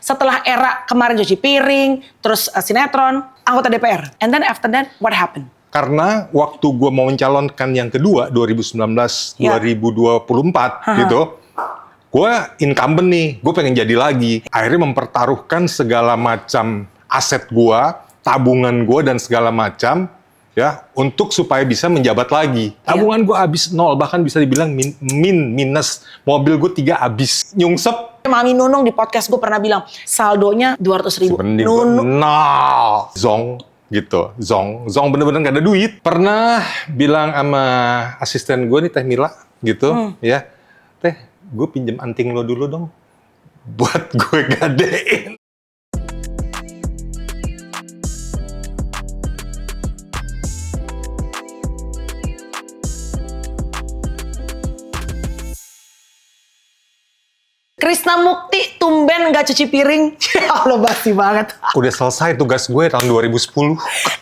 setelah era kemarin cuci piring, terus sinetron, anggota DPR. And then after that, what happened? Karena waktu gue mau mencalonkan yang kedua 2019-2024 gitu, gue incumbent nih, gue pengen jadi lagi. Akhirnya mempertaruhkan segala macam aset gue, tabungan gue dan segala macam, ya, untuk supaya bisa menjabat lagi. Tabungan gue habis nol, bahkan bisa dibilang minus. Mobil gue 3 habis. Nyungsep. Mami Nunung di podcast gue pernah bilang, saldonya 200.000. Nunung. Nah, zong gitu. Zong bener-bener gak ada duit. Pernah bilang sama asisten gue nih, Teh Mila, gitu, ya. Teh, gue pinjem anting lo dulu dong. Buat gue gadein. Krishna Mukti tumben gak cuci piring. Ya Allah, basi banget. Udah selesai tugas gue tahun 2010.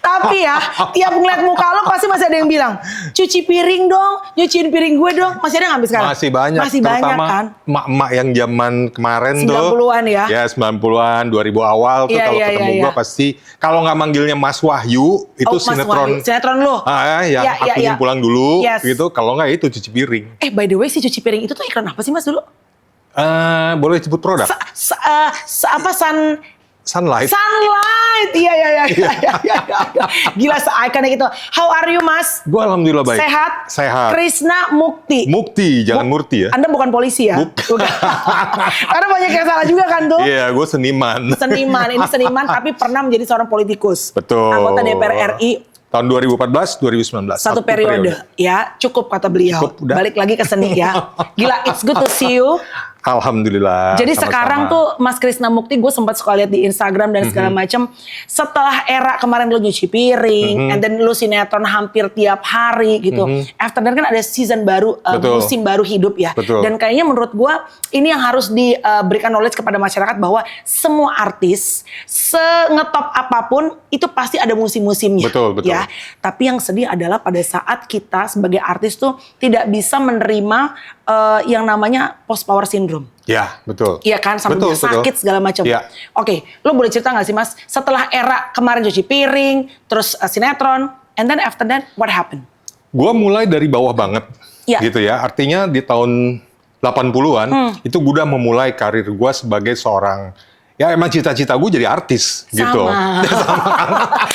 Tapi ya, tiap ngeliat muka lo pasti masih ada yang bilang, cuci piring dong, nyuciin piring gue dong. Masih ada nggak sampai sekarang? Masih banyak. Masih terutama banyak kan? Emak-emak yang zaman kemarin 90-an ya? Ya, 90-an, 2000 awal tuh kalau ketemu gue pasti, kalau nggak manggilnya Mas Wahyu, itu sinetron. Sinetron lo? Yang aku ingin pulang dulu, gitu. Kalau nggak itu cuci piring. By the way, si cuci piring itu tuh iklan apa sih Mas dulu? Boleh sebut produk? Sunlight. Sunlight, iya. Gila, se-ikonik itu. How are you, Mas? Gue alhamdulillah baik. Sehat? Krishna Mukti. Mukti, jangan Murti ya. Anda bukan polisi ya? Bukan. Karena banyak yang salah juga kan tuh. Iya, gue seniman. Ini seniman tapi pernah menjadi seorang politikus. Betul. Anggota DPR RI. Tahun 2014-2019. Satu periode. Ya, cukup kata beliau. Cukup, udah. Balik lagi ke seni ya. Gila, it's good to see you. Alhamdulillah. Jadi sama-sama. sekarang tuh Mas Krishna Mukti, gue sempat suka lihat di Instagram dan segala macam. Setelah era kemarin lu nyuci piring, and then lu sinetron hampir tiap hari gitu. After that kan ada season baru, musim baru hidup ya. Betul. Dan kayaknya menurut gue ini yang harus diberikan knowledge kepada masyarakat bahwa semua artis sengetop apapun itu pasti ada musim-musimnya. Betul. Ya. Tapi yang sedih adalah pada saat kita sebagai artis tuh tidak bisa menerima yang namanya post power syndrome. Ya, betul. Iya kan, sampai sakit segala macam. Ya. Oke, lo boleh cerita nggak sih Mas, setelah era kemarin cuci piring, terus sinetron, and then after that, what happened? Gua mulai dari bawah banget, gitu ya. Artinya di tahun 80-an, itu gue udah memulai karir gua sebagai seorang, ya emang cita-cita gue jadi artis, gitu.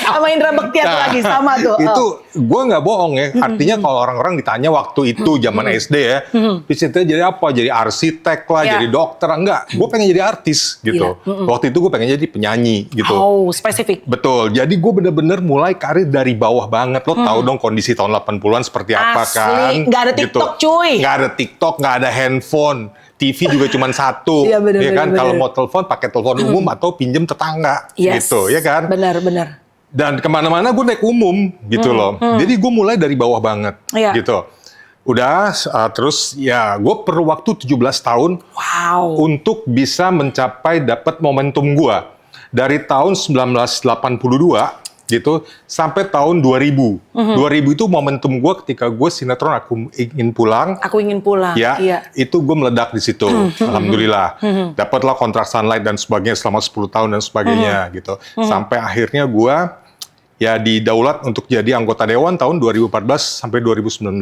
Sama Indra Bekti lagi, sama tuh. Itu gue nggak bohong ya. Artinya kalau orang-orang ditanya waktu itu zaman SD ya, cita-cita jadi apa? Jadi arsitek lah, jadi dokter. Enggak, gue pengen jadi artis gitu. Waktu itu gue pengen jadi penyanyi gitu. Oh, spesifik. Betul. Jadi gue bener-bener mulai karir dari bawah banget. Lo tahu dong kondisi tahun 80-an seperti apa kan? Asli, nggak ada TikTok cuy. Nggak ada TikTok, nggak ada handphone. TV juga cuma satu, ya kan? Kalau mau telepon pakai telepon umum atau pinjem tetangga, gitu, ya kan? Benar. Dan kemana-mana gue naik umum, gitu loh. Jadi gue mulai dari bawah banget, gitu. Udah, terus ya gue perlu waktu 17 tahun untuk bisa mencapai dapat momentum gue. Dari tahun 1982, gitu, sampai tahun 2000. 2000 itu momentum gue ketika gue sinetron Aku Ingin Pulang. Aku Ingin Pulang, itu gue meledak di situ, alhamdulillah. Dapatlah kontrak Sunlight dan sebagainya selama 10 tahun dan sebagainya, gitu. Sampai akhirnya gue ya didaulat untuk jadi anggota dewan tahun 2014 sampai 2019.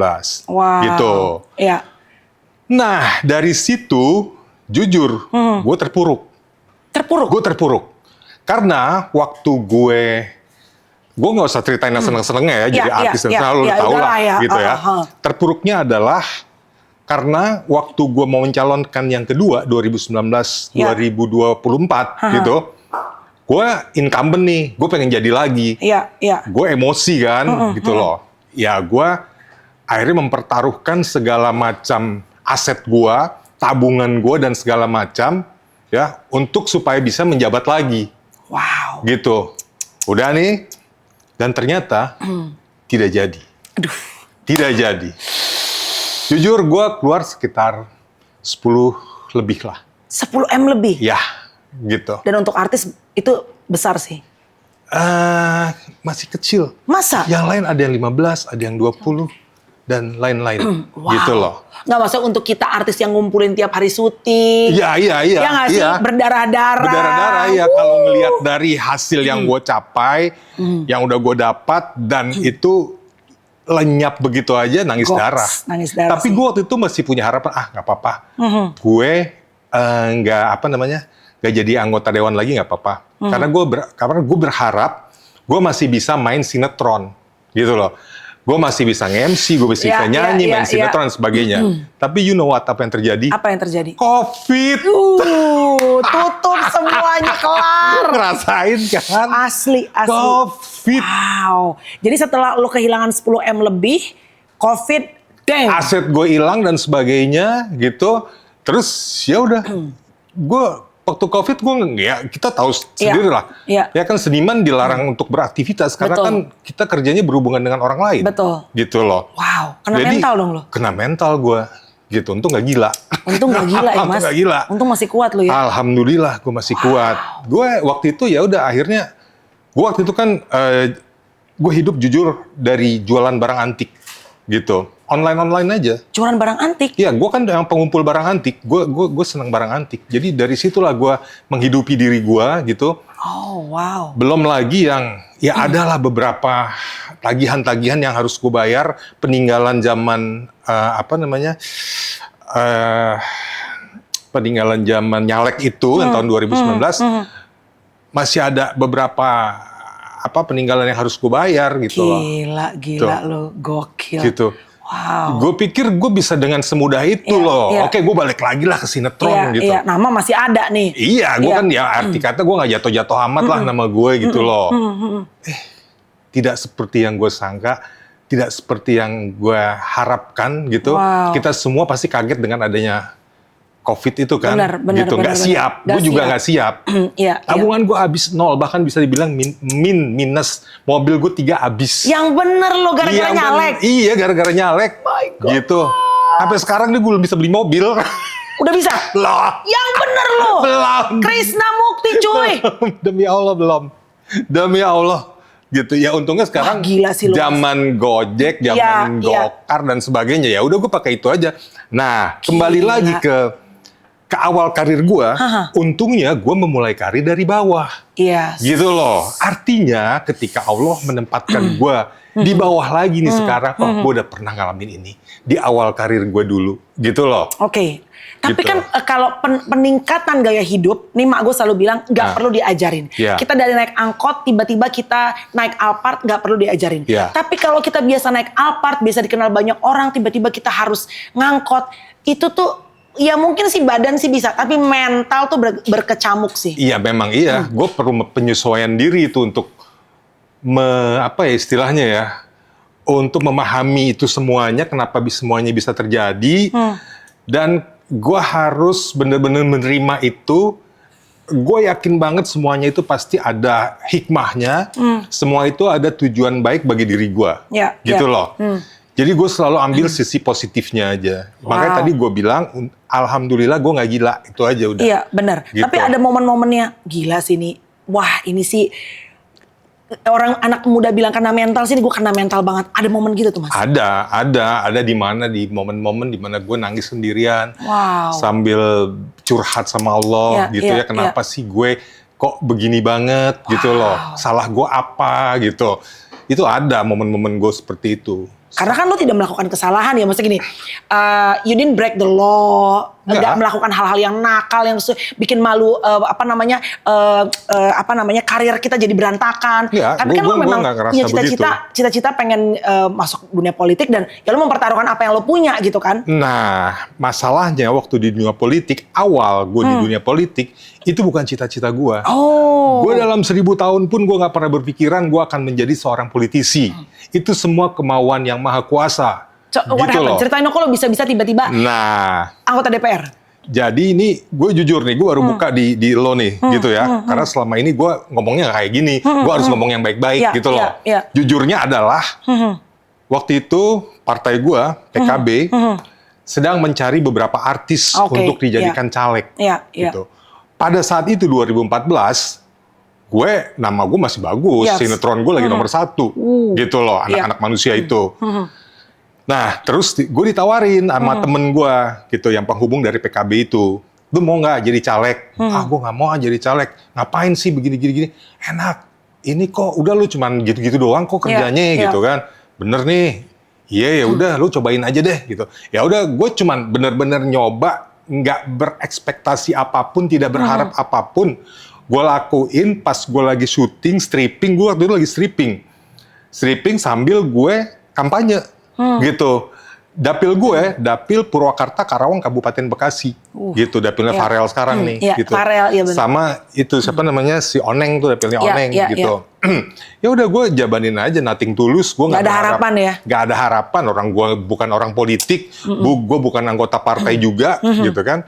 Gitu. Iya. Nah, dari situ jujur, gue terpuruk. Gue terpuruk. Karena waktu gue nggak usah ceritain yang seneng-senengnya ya, jadi artis dan selalu tahu lah, gitu ya. Terpuruknya adalah karena waktu gue mau mencalonkan yang kedua 2019-2024 gitu, gue incumbent nih, gue pengen jadi lagi. Gue emosi kan, gitu loh. Ya gue akhirnya mempertaruhkan segala macam aset gue, tabungan gue dan segala macam, ya, untuk supaya bisa menjabat lagi. Wow. Gitu. Udah nih. Dan ternyata tidak jadi. Aduh. Tidak jadi. Jujur gue keluar sekitar 10 lebih lah. 10M lebih? Ya, gitu. Dan untuk artis itu besar sih? Masih kecil. Masa? Yang lain ada yang 15, ada yang 20. dan lain-lain. Wow. Gitu loh. Nggak maksud untuk kita artis yang ngumpulin tiap hari syuting. Iya. Ya nggak sih? Berdarah-darah. Berdarah-darah ya kalau ngelihat dari hasil yang gue capai, yang udah gue dapat, dan itu lenyap begitu aja, nangis darah. Nangis darah. Tapi gue waktu itu masih punya harapan, nggak apa-apa. Gue nggak jadi anggota dewan lagi nggak apa-apa. Karena gue berharap gue masih bisa main sinetron, gitu loh. Gue masih bisa nge-MC, gue masih bisa nyanyi, main sinetron dan sebagainya. Tapi you know what, apa yang terjadi? Apa yang terjadi? COVID. Tutup semuanya, kelar. Ngerasain kan? Asli. COVID. Wow. Jadi setelah lo kehilangan 10M lebih, COVID, dang. Aset gue hilang dan sebagainya gitu. Terus ya udah, gue waktu COVID gue kita tahu sendiri lah. Iya. Ya kan seniman dilarang untuk beraktivitas karena kan kita kerjanya berhubungan dengan orang lain. Betul. Gitu loh. Wow, kena Jadi, mental dong lo. Kena mental gue. Gitu, untung gak gila. Untung gak gila ya, Mas. Untung gak gila. Untung masih kuat lo ya. Alhamdulillah gue masih kuat. Gue waktu itu ya udah akhirnya gue waktu itu kan gue hidup jujur dari jualan barang antik gitu. Online aja. Jualan barang antik? Iya, gue kan yang pengumpul barang antik. Gue senang barang antik. Jadi dari situlah gue menghidupi diri gue gitu. Oh, wow. Belum lagi yang ya adalah beberapa tagihan-tagihan yang harus gue bayar peninggalan zaman peninggalan zaman nyalek itu yang tahun 2019 masih ada beberapa peninggalan yang harus gue bayar gitu loh. Gila lo, gokil. Gitu. Wow. Gue pikir gue bisa dengan semudah itu loh. Iya. Oke, gue balik lagi lah ke sinetron gitu. Iya, nama masih ada nih. Iya, gue kan ya arti kata gue nggak jatuh-jatuh amat lah nama gue gitu loh. Tidak seperti yang gue sangka, tidak seperti yang gue harapkan gitu. Wow. Kita semua pasti kaget dengan adanya COVID itu kan. Benar, gitu, nggak siap. Gue juga nggak siap. Iya. Tabungan gue habis 0, bahkan bisa dibilang minus. Mobil gue 3 habis. Yang bener lo gara-gara nyalek. Iya, gara-gara nyalek. My God. Gitu. Sampai sekarang nih gue belum bisa beli mobil. Udah bisa? Belum. Yang bener lo. Belum. Krisna Mukti cuy. Demi Allah belum. Demi Allah. Gitu ya, untungnya sekarang gila sih, zaman Gojek, zaman Gokar dan sebagainya. Ya udah gue pakai itu aja. Nah, kembali lagi ke awal karir gue, untungnya gue memulai karir dari bawah. Yes. Gitu loh. Artinya ketika Allah menempatkan gue di bawah lagi nih sekarang, gue udah pernah ngalamin ini. Di awal karir gue dulu. Gitu loh. Oke. Tapi Gitu. kan kalau peningkatan gaya hidup, nih mak gue selalu bilang nggak perlu diajarin. Kita dari naik angkot, tiba-tiba kita naik Alphard, nggak perlu diajarin. Tapi kalau kita biasa naik Alphard, biasa dikenal banyak orang, tiba-tiba kita harus ngangkot, itu tuh ya mungkin sih badan sih bisa, tapi mental tuh berkecamuk sih. Iya, memang iya. Gue perlu penyesuaian diri itu untuk istilahnya ya, untuk memahami itu semuanya, kenapa semuanya bisa terjadi, dan gue harus benar-benar menerima itu. Gue yakin banget semuanya itu pasti ada hikmahnya, semua itu ada tujuan baik bagi diri gue, gitu loh. Jadi gue selalu ambil sisi positifnya aja. Makanya tadi gue bilang, alhamdulillah gue nggak gila, itu aja udah. Iya benar. Gitu. Tapi ada momen-momennya, gila sih ini. Wah ini sih, orang anak muda bilang kena mental sih, gue kena mental banget. Ada momen gitu tuh Mas? Ada di momen-momen di mana gue nangis sendirian, sambil curhat sama Allah, gitu ya. Kenapa sih gue kok begini banget, gitu loh? Salah gue apa, gitu? Itu ada momen-momen gue seperti itu. Karena kan lo tidak melakukan kesalahan ya, maksudnya gini, you didn't break the law, nggak melakukan hal-hal yang nakal yang bikin malu karir kita jadi berantakan. Tapi kan lo memang punya cita-cita pengen masuk dunia politik dan ya lo mempertaruhkan apa yang lo punya gitu kan. Nah, masalahnya waktu di dunia politik, awal gue di dunia politik, itu bukan cita-cita gue. Gue dalam 1000 tahun pun gue nggak pernah berpikiran gue akan menjadi seorang politisi. Itu semua kemauan yang maha kuasa. What happened? Ceritain dong, kalau bisa-bisa tiba-tiba anggota DPR. Jadi ini gue jujur nih, gue baru buka di lo nih, gitu ya. Karena selama ini gue ngomongnya kayak gini, gue harus ngomong yang baik-baik gitu loh. Jujurnya adalah, waktu itu partai gue, PKB, sedang mencari beberapa artis untuk dijadikan caleg. Gitu. Pada saat itu 2014, nama gue masih bagus, sinetron gue lagi nomor 1, gitu loh, anak-anak manusia itu. Nah, terus gue ditawarin sama temen gue gitu, yang penghubung dari PKB itu. Lu mau nggak jadi caleg? Gue nggak mau jadi caleg. Ngapain sih begini-gini? Enak. Ini kok udah lu cuman gitu-gitu doang kok kerjanya gitu kan. Bener nih. Iya ya udah lu cobain aja deh gitu. Ya udah gue cuman bener-bener nyoba, nggak berekspektasi apapun, tidak berharap apapun. Gue lakuin pas gue lagi syuting, stripping. Gue waktu itu lagi stripping sambil gue kampanye gitu. Dapil Purwakarta, Karawang, Kabupaten Bekasi gitu. Dapilnya Farel sekarang nih gitu. Farel, bener. Sama itu siapa namanya, si Oneng tuh, dapilnya Oneng gitu. Ya udah gue jabanin aja, nothing tulus. Gue nggak ada harapan ya? Nggak ada harapan. Gue bukan orang politik, gue bukan anggota partai juga gitu kan.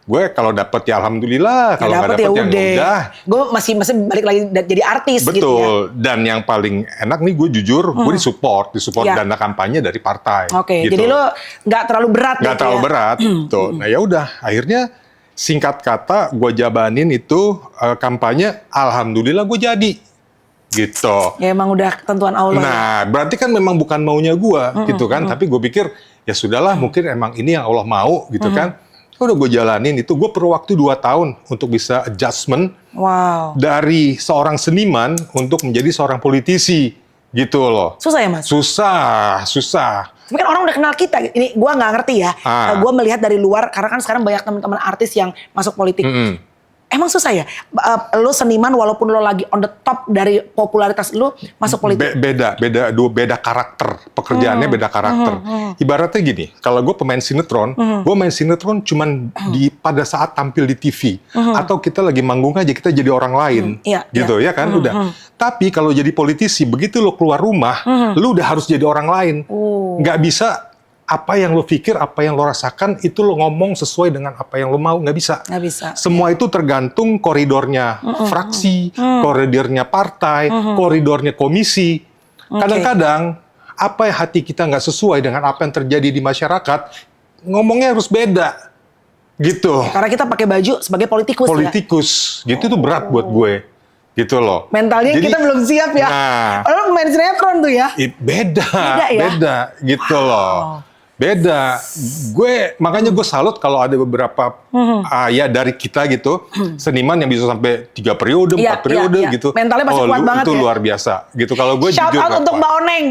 Gue kalau dapet ya alhamdulillah, kalau nggak dapet ya udah. Gue masih balik lagi jadi artis. Betul. Gitu ya. Dan yang paling enak nih, gue jujur, gue disupport dana kampanye dari partai. Oke, gitu. jadi lo nggak terlalu berat. Nggak terlalu berat. Tuh. Nah ya udah, akhirnya singkat kata gue jabanin itu kampanye, alhamdulillah gue jadi. Gitu. Ya emang udah ketentuan Allah. Nah, berarti kan memang bukan maunya gue, gitu kan. Tapi gue pikir ya sudahlah, mungkin emang ini yang Allah mau, gitu kan. Udah gue jalanin itu, gue perlu waktu 2 tahun untuk bisa adjustment dari seorang seniman untuk menjadi seorang politisi, gitu loh. Susah ya Mas? Susah. Tapi kan orang udah kenal kita, ini gue nggak ngerti ya. Gue melihat dari luar, karena kan sekarang banyak teman-teman artis yang masuk politik. Emang susah ya? Lo seniman walaupun lo lagi on the top dari popularitas lo masuk politik? Beda karakter. Pekerjaannya beda karakter. Ibaratnya gini, kalau gue pemain sinetron, gue main sinetron cuman pada saat tampil di TV. Atau kita lagi manggung aja, kita jadi orang lain. Gitu ya kan, udah. Tapi kalau jadi politisi, begitu lo keluar rumah, lo udah harus jadi orang lain. Nggak bisa apa yang lo pikir, apa yang lo rasakan, itu lo ngomong sesuai dengan apa yang lo mau. Nggak bisa. Semua itu tergantung koridornya fraksi, koridornya partai, koridornya komisi. Kadang-kadang, apa yang hati kita nggak sesuai dengan apa yang terjadi di masyarakat, ngomongnya harus beda. Gitu. Karena kita pakai baju sebagai politikus ya? Gitu tuh berat buat gue. Gitu loh. Mentalnya jadi, kita belum siap ya. Padahal pemain sinetron tuh ya. Beda gitu loh. Beda. Makanya gue salut kalau ada beberapa ya dari kita gitu, seniman yang bisa sampai 3 periode, 4 periode gitu. Mentalnya masih kuat banget itu ya. luar biasa. Gitu kalau gue shout jujur. Shout out untuk Mbak Oneng.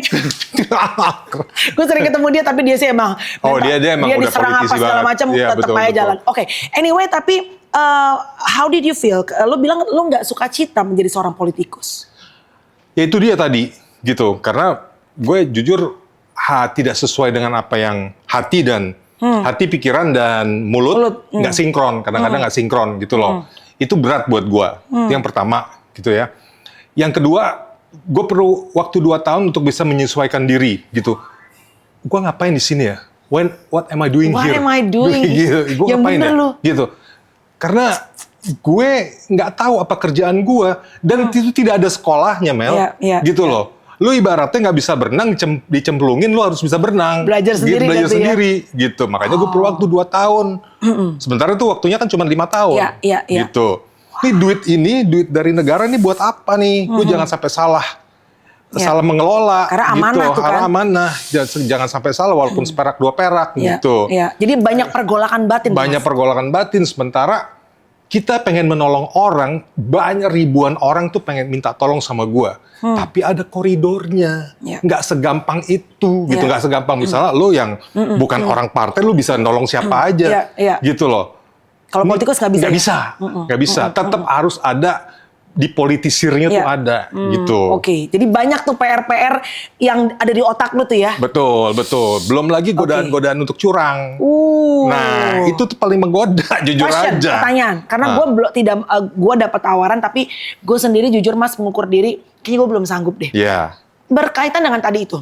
Gue sering ketemu dia, tapi dia sih emang. Dia emang udah diserang apa segala macam, tetap aja jalan. Oke. Anyway, tapi how did you feel? Lo bilang lo nggak suka cita menjadi seorang politikus. Ya itu dia tadi gitu. Karena gue jujur tidak sesuai dengan apa yang hati dan hati, pikiran dan mulut nggak sinkron. Kadang-kadang nggak sinkron gitu loh. Itu berat buat gue. Itu yang pertama gitu ya. Yang kedua, gue perlu waktu 2 tahun untuk bisa menyesuaikan diri gitu. Gue ngapain di sini ya? What am I doing here? Gitu. Gue ngapain ya? Gitu. Karena gue nggak tahu apa kerjaan gue dan itu tidak ada sekolahnya, Mel. Gitu loh. Lu ibaratnya nggak bisa berenang, dicemplungin, lu harus bisa berenang. Belajar sendiri. Gitu. Makanya gue perlu waktu 2 tahun. Sementara itu waktunya kan cuma 5 tahun. Gitu. Ini duit dari negara ini buat apa nih? Gue jangan sampai salah mengelola. Karena amanah gitu. Karena amanah. Jangan sampai salah walaupun seperak 2 perak gitu. Jadi banyak pergolakan batin. Pergolakan batin. Sementara kita pengen menolong orang, banyak ribuan orang tuh pengen minta tolong sama gue. Tapi ada koridornya. Nggak segampang itu. Gitu. Nggak segampang. Misalnya lo yang bukan orang partai, lo bisa nolong siapa aja. Gitu loh. Kalau politikus nggak bisa. Nggak bisa. Tetap harus ada, dipolitisirnya tuh ada. Gitu. Oke. Jadi banyak tuh PR-PR yang ada di otak lo tuh ya. Betul. Belum lagi godaan-godaan untuk curang. Nah, itu tuh paling menggoda, jujur aja. Pertanyaan. Karena gue dapat tawaran, tapi gue sendiri jujur Mas mengukur diri, kayaknya gue belum sanggup deh. Berkaitan dengan tadi itu.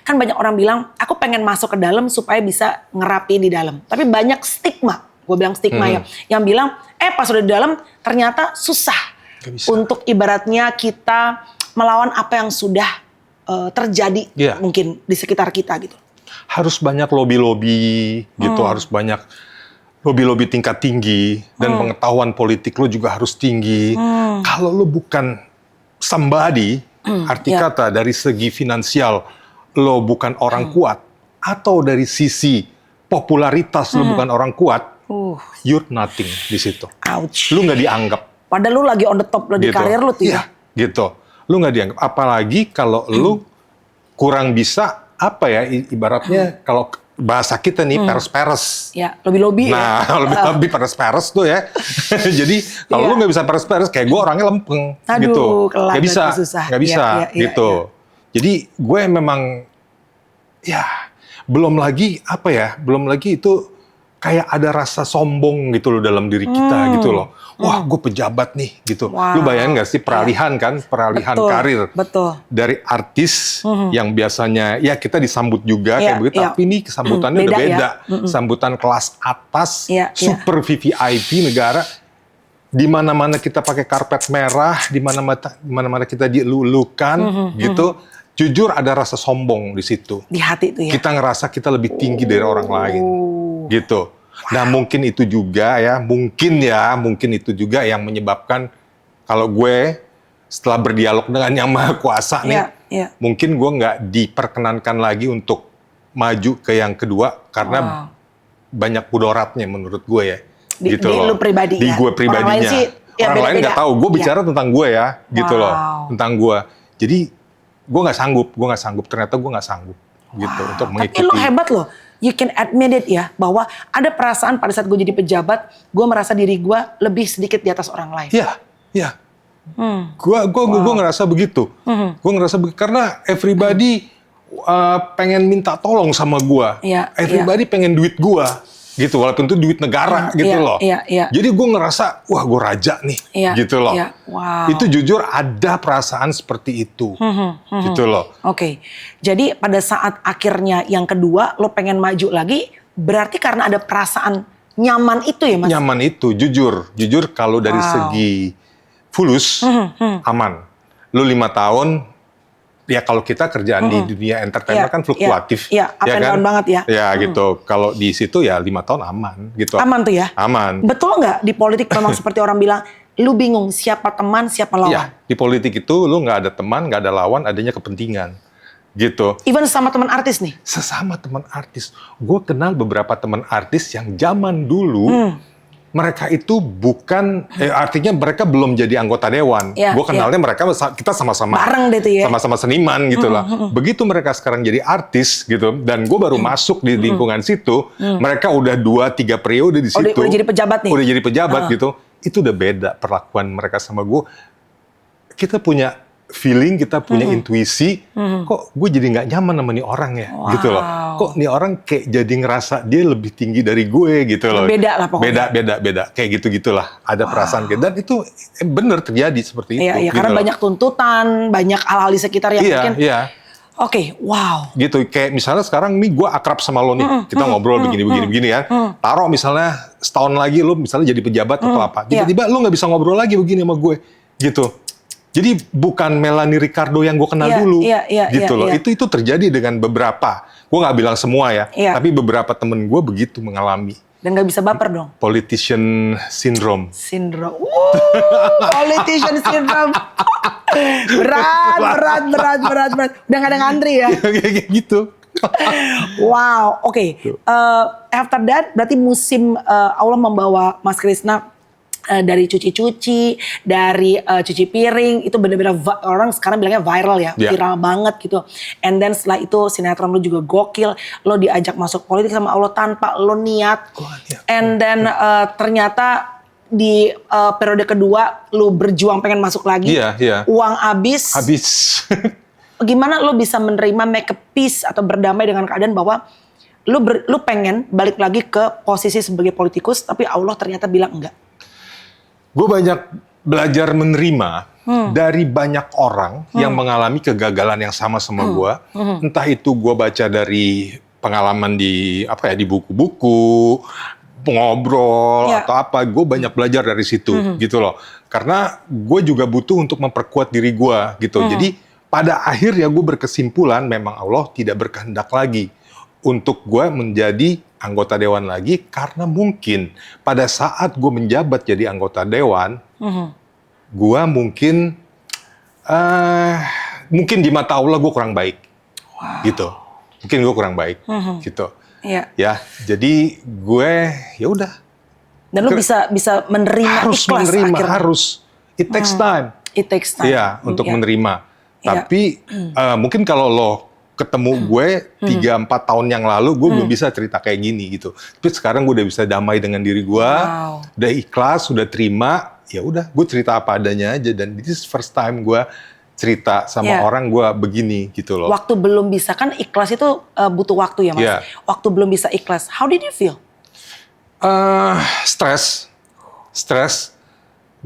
Kan banyak orang bilang, aku pengen masuk ke dalam supaya bisa ngerapiin di dalam. Tapi banyak stigma, gue bilang stigma ya, yang bilang, pas udah di dalam ternyata susah untuk ibaratnya kita melawan apa yang sudah terjadi mungkin di sekitar kita gitu. Harus banyak lobby-lobby gitu, harus banyak lobby-lobby tingkat tinggi dan pengetahuan politik lo juga harus tinggi. Kalau lo bukan somebody, arti kata dari segi finansial lo bukan orang kuat, atau dari sisi popularitas lo bukan orang kuat, you're nothing di situ. Ouch. Lu nggak dianggap. Padahal lu lagi on the top di karir lu tuh ya. Gitu. Lu nggak dianggap. Apalagi kalau lu kurang bisa, apa ya, ibaratnya kalau bahasa kita nih peres-peres. Ya, lebih-lebih nah, lebih peres-peres tuh ya. Jadi kalau lu nggak bisa peres-peres, kayak gue orangnya lempeng. Aduh, gitu. kelak, Nggak bisa, susah. nggak bisa gitu. Jadi gue memang, ya belum lagi apa ya, belum lagi itu kayak ada rasa sombong gitu loh dalam diri kita gitu loh. Wah, gue pejabat nih gitu. Lu bayangin nggak sih peralihan kan, peralihan karir dari artis yang biasanya ya kita disambut juga kayak begitu, tapi ini kesambutannya udah beda. Sambutan kelas atas, super VVIP negara. Di mana-mana kita pakai karpet merah, di mana-mana kita dilulukan gitu. Jujur ada rasa sombong di situ. Di hati tuh ya. Kita ngerasa kita lebih tinggi dari orang lain. Gitu. Nah mungkin itu juga ya, mungkin itu juga yang menyebabkan kalau gue setelah berdialog dengan Yang Maha Kuasa nih, mungkin gue nggak diperkenankan lagi untuk maju ke yang kedua karena banyak mudaratnya menurut gue ya. Gitu loh. Lu pribadi di gue pribadinya. Orang lain nggak tahu. Gue bicara tentang gue ya, gitu loh, tentang gue. Jadi gue nggak sanggup. Ternyata gue nggak sanggup gitu untuk mengikuti. Tapi lo hebat loh. You can admit it ya, bahwa ada perasaan pada saat gue jadi pejabat, gue merasa diri gue lebih sedikit di atas orang lain. Iya. Gue ngerasa begitu. Gue ngerasa begitu karena everybody pengen minta tolong sama gue. Everybody pengen duit gue. Gitu, walaupun itu duit negara gitu loh. Jadi gue ngerasa, wah gue raja nih, gitu loh. Itu jujur ada perasaan seperti itu, gitu loh. Oke, jadi pada saat akhirnya yang kedua, lo pengen maju lagi, berarti karena ada perasaan nyaman itu ya Mas? Nyaman itu, jujur kalau dari segi fulus, aman. Lo 5 tahun, ya kalau kita kerjaan di dunia entertainment kan fluktuatif. Up and down banget ya. Ya gitu. Kalau di situ ya 5 tahun aman gitu. Aman tuh ya? Aman. Betul nggak di politik memang seperti orang bilang, lu bingung siapa teman, siapa lawan? Iya, di politik itu lu nggak ada teman, nggak ada lawan, adanya kepentingan. Gitu. Even sama teman artis nih? Sesama teman artis. Gue kenal beberapa teman artis yang zaman dulu, mereka itu bukan, artinya mereka belum jadi anggota dewan. Gue kenalnya mereka, kita sama-sama bareng deh tuh ya. Sama-sama seniman gitu lah. Begitu mereka sekarang jadi artis gitu, dan gue baru masuk di lingkungan situ, mereka udah 2-3 periode di situ. Udah jadi pejabat nih? Udah jadi pejabat gitu. Itu udah beda perlakuan mereka sama gue. Kita punya feeling, kita punya intuisi, kok gue jadi nggak nyaman sama nih orang ya, gitu loh. Kok nih orang kayak jadi ngerasa dia lebih tinggi dari gue, gitu loh. Beda lah pokoknya. Beda, kayak gitu-gitulah. Ada perasaan gitu. Dan itu benar terjadi seperti itu. Iya, gitu karena loh. banyak tuntutan, banyak hal-hal di sekitar yang mungkin. Oke, wow. Gitu, kayak misalnya sekarang nih gue akrab sama lo nih, kita ngobrol begini ya. Taruh misalnya setahun lagi lo misalnya jadi pejabat atau apa, tiba-tiba lo nggak bisa ngobrol lagi begini sama gue, gitu. Jadi bukan Melanie Ricardo yang gue kenal dulu, gitu loh. Itu terjadi dengan beberapa. Gue nggak bilang semua ya, tapi beberapa temen gue begitu mengalami. Dan nggak bisa baper dong. Politician syndrome. Politician syndrome. berat. Udah nggak ada ngantri ya. Kayak gitu. Wow, oke. After that, berarti musim Allah membawa Mas Krisna dari cuci-cuci, dari cuci piring, itu benar-benar orang sekarang bilangnya viral ya, viral banget gitu. And then setelah itu sinetron lo juga gokil, lo diajak masuk politik sama Allah tanpa lo niat. And then ternyata di periode kedua lo berjuang pengen masuk lagi, uang habis. Gimana lo bisa menerima make a peace atau berdamai dengan keadaan bahwa lo pengen balik lagi ke posisi sebagai politikus, tapi Allah ternyata bilang enggak. Gue banyak belajar menerima dari banyak orang yang mengalami kegagalan yang sama gue. Entah itu gue baca dari pengalaman di buku-buku, ngobrol atau apa. Gue banyak belajar dari situ gitu loh. Karena gue juga butuh untuk memperkuat diri gue gitu. Jadi pada akhirnya gue berkesimpulan memang Allah tidak berkehendak lagi untuk gue menjadi anggota dewan lagi, karena mungkin pada saat gue menjabat jadi anggota dewan, gue mungkin di mata Allah gue kurang baik. gitu. Mungkin gue kurang baik, gitu. Iya. Ya, jadi gue ya udah. Dan lu bisa menerima harus ikhlas menerima, akhirnya. harus. It takes time. It takes time. Iya, untuk menerima. Iya. Tapi mungkin kalau lo ketemu gue 3-4 tahun yang lalu, gue belum bisa cerita kayak gini gitu. Tapi sekarang gue udah bisa damai dengan diri gue, udah ikhlas, udah terima. Ya udah, gue cerita apa adanya aja. Dan this is first time gue cerita sama orang gue begini gitu loh. Waktu belum bisa, kan ikhlas itu butuh waktu ya Mas. Yeah. Waktu belum bisa ikhlas, how did you feel? Stres.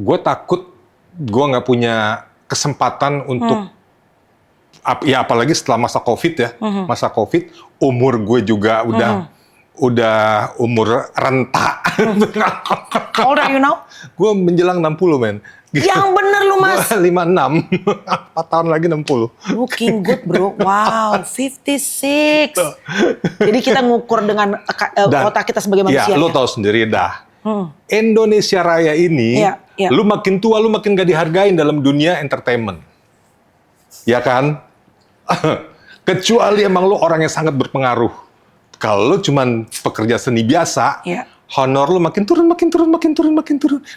Gue takut gue nggak punya kesempatan untuk ya apalagi setelah masa COVID ya. Masa COVID, umur gue juga udah umur renta. How old are you now? Gue menjelang 60 men. Yang bener lu Mas. 56, 4 tahun lagi 60. Looking good bro, wow, 56. Jadi kita ngukur dengan otak kita sebagai manusia. Ya, lo tahu sendiri dah. Indonesia Raya ini, lu makin tua, lu makin gak dihargain dalam dunia entertainment. Ya kan? Kecuali emang lu orang yang sangat berpengaruh. Kalau lu cuman pekerja seni biasa, honor lu makin turun.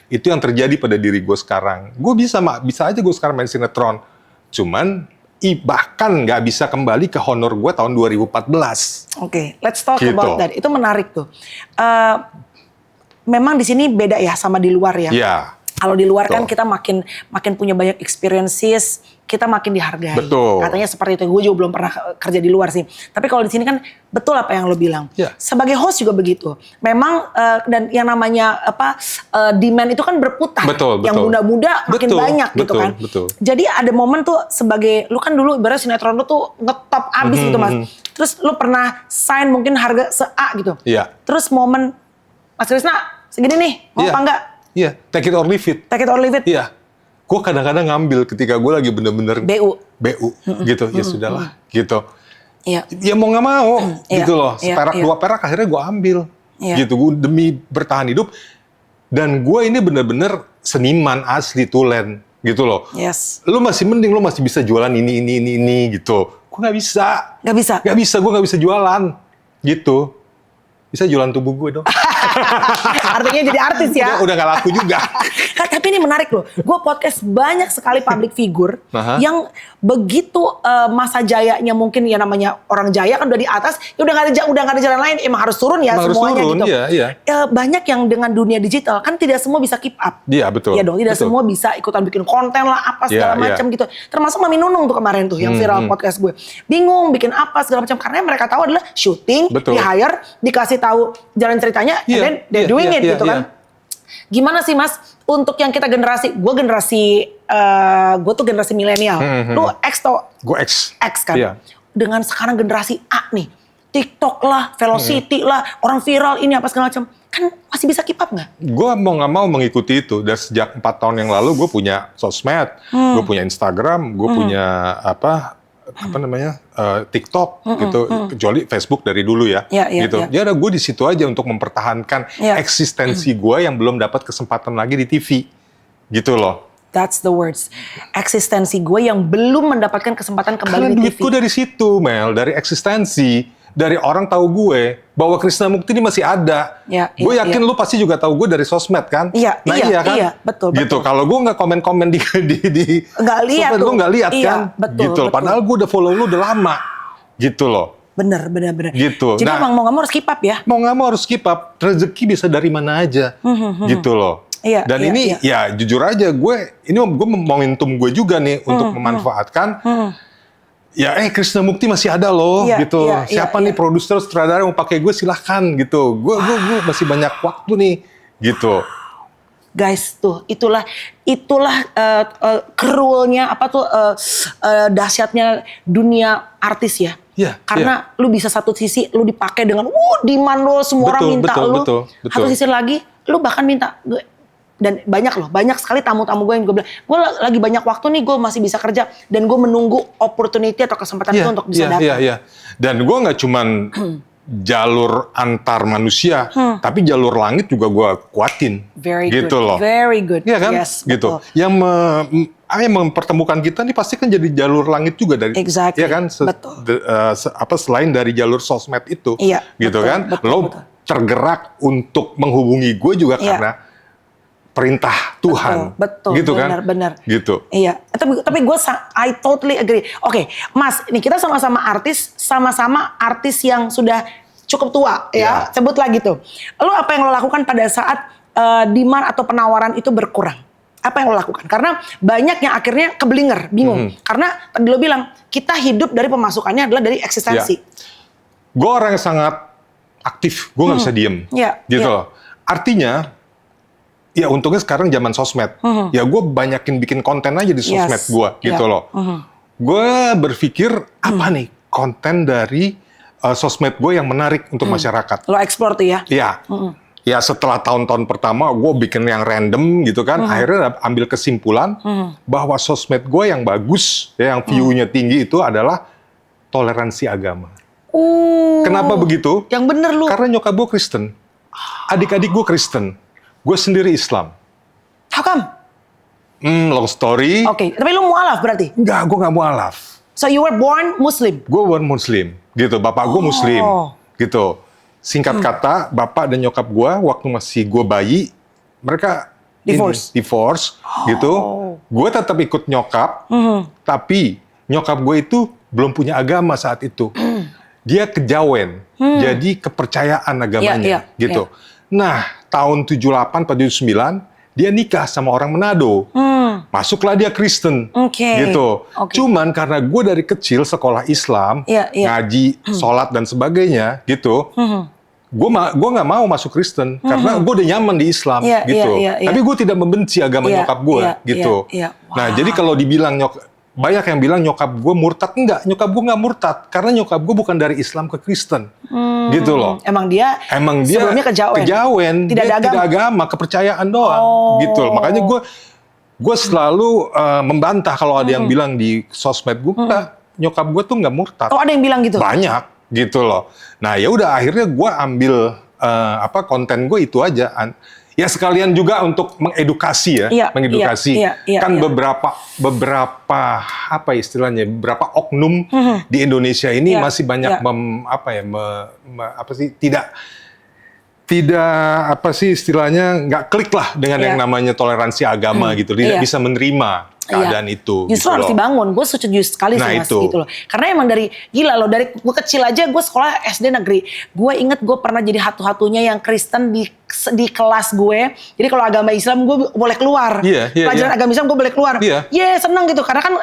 Itu yang terjadi pada diri gue sekarang. Gue bisa aja gue sekarang main sinetron. Cuman bahkan nggak bisa kembali ke honor gue tahun 2014. Oke, let's talk about that. Itu menarik tuh. Memang di sini beda ya sama di luar ya. Iya. Kalau di luar kan kita makin punya banyak experiences, kita makin dihargai. Betul. Katanya seperti itu. Gue juga belum pernah kerja di luar sih. Tapi kalau di sini kan betul apa yang lo bilang. Sebagai host juga begitu. Memang dan yang namanya demand itu kan berputar. Betul. Yang muda-muda makin banyak gitu kan. Betul. Jadi ada momen tuh sebagai lu kan dulu ibarat sinetron lu tuh ngetop abis gitu Mas. Terus lu pernah sign mungkin harga se-A gitu. Iya. Terus momen Mas Krisna segini nih, mau apa enggak? Iya, take it or leave it. Take it or leave it. Iya. Gue kadang-kadang ngambil ketika gue lagi bener-bener BU gitu. Ya sudahlah, gitu. Iya. Ya mau nggak mau, gitu loh. Seperak 2 perak akhirnya gue ambil. Gitu, gue demi bertahan hidup. Dan gue ini bener-bener seniman asli tulen, gitu loh. Yes. Lu masih mending, lu masih bisa jualan ini gitu. Gue nggak bisa. Nggak bisa, gue nggak bisa jualan, gitu. Bisa jualan tubuh gue dong. Artinya jadi artis ya. Udah gak laku juga. Tapi ini menarik loh. Gue podcast banyak sekali public figure yang begitu masa jayanya mungkin ya namanya orang jaya kan udah di atas, ya udah gak ada jalan lain, emang harus turun ya semuanya gitu. Iya. Banyak yang dengan dunia digital kan tidak semua bisa keep up. Iya betul. Iya dong, tidak semua bisa ikutan bikin konten lah apa segala macam gitu. Termasuk Mami Nunung tuh kemarin tuh yang viral podcast gue. Bingung bikin apa segala macam karena mereka tahu adalah syuting, di hire, dikasih tahu jalan ceritanya, and then they're doing it gitu kan. Gimana sih Mas untuk yang kita generasi, gue tuh generasi milenial, lu X tuh, gue X kan, dengan sekarang generasi A nih, TikTok lah, Velocity lah, orang viral ini apa segala macam, kan masih bisa keep up nggak? Gue mau nggak mau mengikuti itu. Dan sejak 4 tahun yang lalu gue punya sosmed, gue punya Instagram, gue punya TikTok gitu, kecuali Facebook dari dulu ya, gitu. Ya ada gue di situ aja untuk mempertahankan eksistensi gue yang belum dapat kesempatan lagi di TV, gitu loh. That's the words. Eksistensi gue yang belum mendapatkan kesempatan kembali Karena di TV. Karena duitku dari situ, Mel, dari eksistensi. Dari orang tahu gue bahwa Krisna Mukti ini masih ada. Gue yakin lu pasti juga tahu gue dari sosmed kan? Iya kan? Iya, betul. Gitu. Kalau gue nggak komen-komen di nggak lihat sosmed, gue nggak lihat kan? Gitu. Padahal gue udah follow lu udah lama. Gitu loh. Bener. Gitu. Jadi emang mau nggak mau harus keep up ya? Mau nggak mau harus keep up. Rezeki bisa dari mana aja. Gitu loh. Dan ini ya jujur aja gue momentum gue juga nih untuk memanfaatkan. Ya Krisna Mukti masih ada loh gitu. Siapa nih produser sutradara yang mau pakai gue silahkan gitu. Gue masih banyak waktu nih gitu. Guys tuh itulah cruelnya dahsyatnya dunia artis ya. Karena lu bisa satu sisi lu dipakai dengan demand lo semua orang minta lu. Satu sisi lagi lu bahkan minta dan banyak sekali tamu-tamu gue yang gue bilang, gue lagi banyak waktu nih, gue masih bisa kerja dan gue menunggu opportunity atau kesempatan itu untuk bisa datang. Dan gue nggak cuman jalur antar manusia, tapi jalur langit juga gue kuatin. Very gitu good. Loh. Very good. Iya kan? Yes, gitu. Betul. Yang yang mempertemukan kita nih pasti kan jadi jalur langit juga dari, Exactly. ya kan? Betul. Selain dari jalur sosmed itu, Iya, gitu betul, kan? betul, Lo betul. tergerak untuk menghubungi gue juga Iya. karena perintah Tuhan, Betul, gitu kan? benar. Gitu. Iya, tapi gue I totally agree. Oke, Mas, ini kita sama-sama artis yang sudah cukup tua, ya. Sebutlah gitu. Lo apa yang lo lakukan pada saat demand atau penawaran itu berkurang? Apa yang lo lakukan? Karena banyak yang akhirnya keblinger, bingung. Karena tadi lo bilang kita hidup dari pemasukannya adalah dari eksistensi. Gue orang yang sangat aktif, gue nggak bisa diem, gitu loh. Artinya, ya untungnya sekarang zaman sosmed, ya gue banyakin bikin konten aja di sosmed gue, gitu loh. Gue berpikir apa nih konten dari sosmed gue yang menarik untuk masyarakat. Lo explore tuh ya? Iya. Ya setelah tahun-tahun pertama gue bikin yang random gitu kan, akhirnya ambil kesimpulan bahwa sosmed gue yang bagus, ya, yang view-nya tinggi itu adalah toleransi agama. Kenapa begitu? Yang bener lu. Karena nyokap gue Kristen, adik-adik gue Kristen, gue sendiri Islam. How come? Long story. Oke, tapi lu mualaf berarti? Enggak, gue nggak mualaf. So you were born Muslim? Gue born Muslim, gitu. Bapak gue Muslim, gitu. Singkat kata, bapak dan nyokap gue waktu masih gue bayi, mereka divorce, gitu. Gue tetap ikut nyokap, tapi nyokap gue itu belum punya agama saat itu. Dia kejawen, jadi kepercayaan agamanya, gitu. Nah, tahun 78 atau 79, dia nikah sama orang Manado. Masuklah dia Kristen, gitu. Cuman karena gue dari kecil sekolah Islam, ngaji, sholat dan sebagainya, gitu. Gue nggak mau masuk Kristen karena gue udah nyaman di Islam, gitu. Tapi gue tidak membenci agama nyokap gue, gitu. Nah, jadi kalau dibilang banyak yang bilang nyokap gue murtad, enggak. Nyokap gue nggak murtad karena nyokap gue bukan dari Islam ke Kristen, gitu loh. Emang dia sebelumnya kejawen, tidak ada agama, kepercayaan doang, gitu loh. Makanya gue selalu membantah kalau ada yang bilang di sosmed gue, nyokap gue tuh nggak murtad. Oh, ada yang bilang gitu? Banyak. Gitu loh. Nah ya udah akhirnya gue ambil konten gue itu aja. Ya sekalian juga untuk mengedukasi mengedukasi. Kan beberapa apa istilahnya, beberapa oknum di Indonesia ini masih banyak tidak istilahnya nggak klik lah dengan yang namanya toleransi agama gitu. Tidak bisa menerima keadaan itu. Justru gitu harus dibangun. Gue setuju sekali sih Mas gitu loh. Karena emang dari dari gue kecil aja gue sekolah SD negeri. Gue inget gue pernah jadi hatu-hatunya yang Kristen di kelas gue. Jadi kalau agama Islam gue boleh keluar. Pelajaran agama Islam gue boleh keluar. Seneng gitu. Karena kan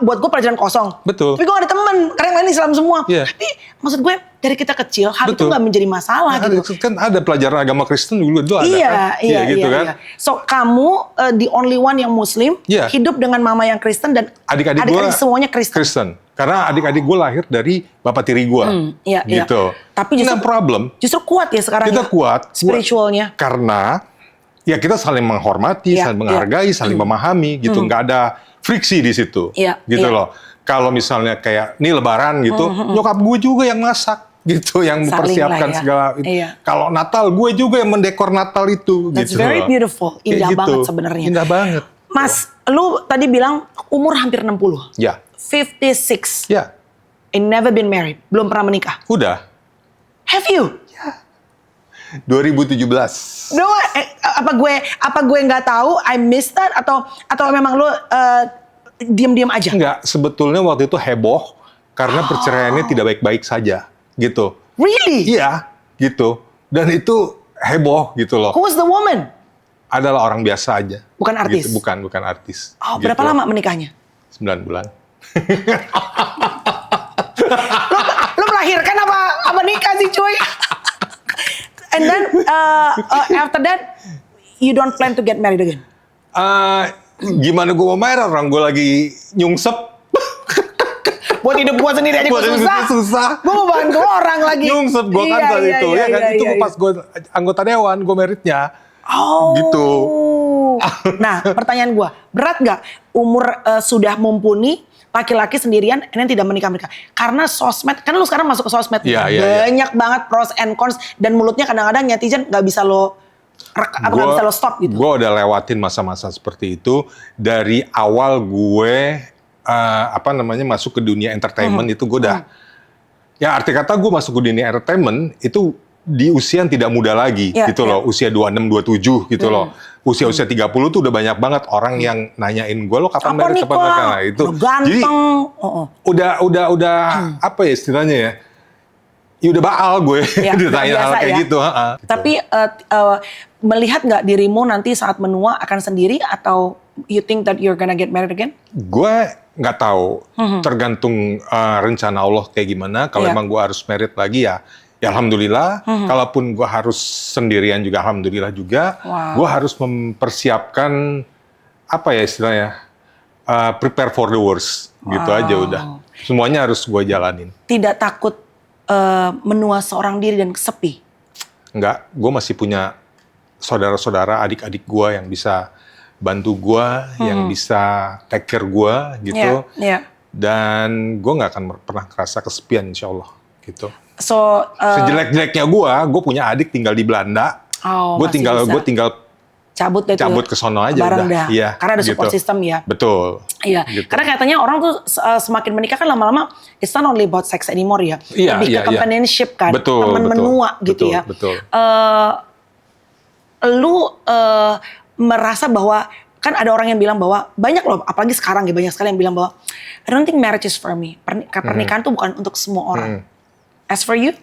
buat gue pelajaran kosong. Betul. Tapi gue gak ada temen. Karena yang lain Islam semua. Tapi maksud gue dari kita kecil hal itu gak menjadi masalah gitu. Kan ada pelajaran agama Kristen dulu itu ada kan? Gitu kan? So kamu the only one yang Muslim hidup dengan mama yang Kristen dan adik-adik gue semuanya Kristen. Karena adik-adik gue lahir dari bapak tiri gue, gitu. Tapi justru problem. Justru kuat ya sekarang. Kita kuat spiritualnya. Karena ya kita saling menghormati, saling menghargai, saling memahami, gitu. Nggak ada friksi di situ, gitu loh. Kalau misalnya kayak nih Lebaran gitu, nyokap gue juga yang masak, gitu, yang mempersiapkan segala. Kalau Natal gue juga yang mendekor Natal itu. That's gitu very loh. beautiful, indah banget sebenarnya. Indah banget. Mas, lu tadi bilang umur hampir 60. Ya. 56. Ya. And never been married. Belum pernah menikah. Udah. Have you? Ya. 2017. Apa gue nggak tahu? I missed that atau memang lu diam-diam aja? Enggak, sebetulnya waktu itu heboh karena perceraiannya tidak baik-baik saja, gitu. Really? Iya, gitu. Dan itu heboh gitu loh. Who was the woman? Adalah orang biasa aja. Bukan artis? Gitu. Bukan artis. Oh, berapa lama menikahnya? 9 bulan. Lu melahirkan apa nikah sih cuy? And then after that, you don't plan to get married again? Gimana gue mau married, orang gue lagi nyungsep. Buat hidup gue sendiri aja gue susah. Gue mau bantu orang lagi. Nyungsep gue kan saat itu. Itu pas gue anggota dewan, gue meritnya. Gitu. Nah, pertanyaan gue, berat nggak umur sudah mumpuni, laki-laki sendirian, dan tidak menikah? Karena sosmed, kan lu sekarang masuk ke sosmed, banyak banget pros and cons, dan mulutnya kadang-kadang netizen nggak bisa lo nggak bisa lo stop gitu? Gue udah lewatin masa-masa seperti itu dari awal gue masuk ke dunia entertainment itu gue udah ya arti kata gue masuk ke dunia entertainment itu di usia yang tidak muda lagi gitu loh, usia 26, 27 gitu loh. Usia-usia 30 tuh udah banyak banget orang yang nanyain gue, lo kapan married, kapan nikah? Nah, itu. Ganteng. Jadi udah apa ya istilahnya ya? Ya udah baal gue ditanya hal kayak gitu. Tapi melihat nggak dirimu nanti saat menua akan sendiri atau you think that you're gonna get married again? Gue nggak tahu, tergantung rencana Allah kayak gimana. Kalau emang gue harus married lagi ya alhamdulillah. Kalaupun gue harus sendirian juga alhamdulillah juga. Gue harus mempersiapkan apa ya istilahnya, prepare for the worst gitu aja udah. Semuanya harus gue jalanin. Tidak takut menua seorang diri dan sepi? Enggak, gue masih punya saudara-saudara, adik-adik gue yang bisa bantu gue, yang bisa take care gue gitu. Dan gue nggak akan pernah kerasa kesepian insya Allah gitu. So, sejelek-jeleknya gue punya adik tinggal di Belanda. Gue tinggal cabut ke sono aja udah. Iya, karena ada support system ya. Betul. Iya, gitu. Karena katanya orang tuh semakin menikah kan lama-lama it's not only about sex anymore ya. Lebih ke companionship kan, teman menua gitu ya. Betul. Lu merasa bahwa kan ada orang yang bilang bahwa banyak loh, apalagi sekarang ya banyak sekali yang bilang bahwa I don't think marriage is for me. Pernikahan tuh bukan untuk semua orang. As for you?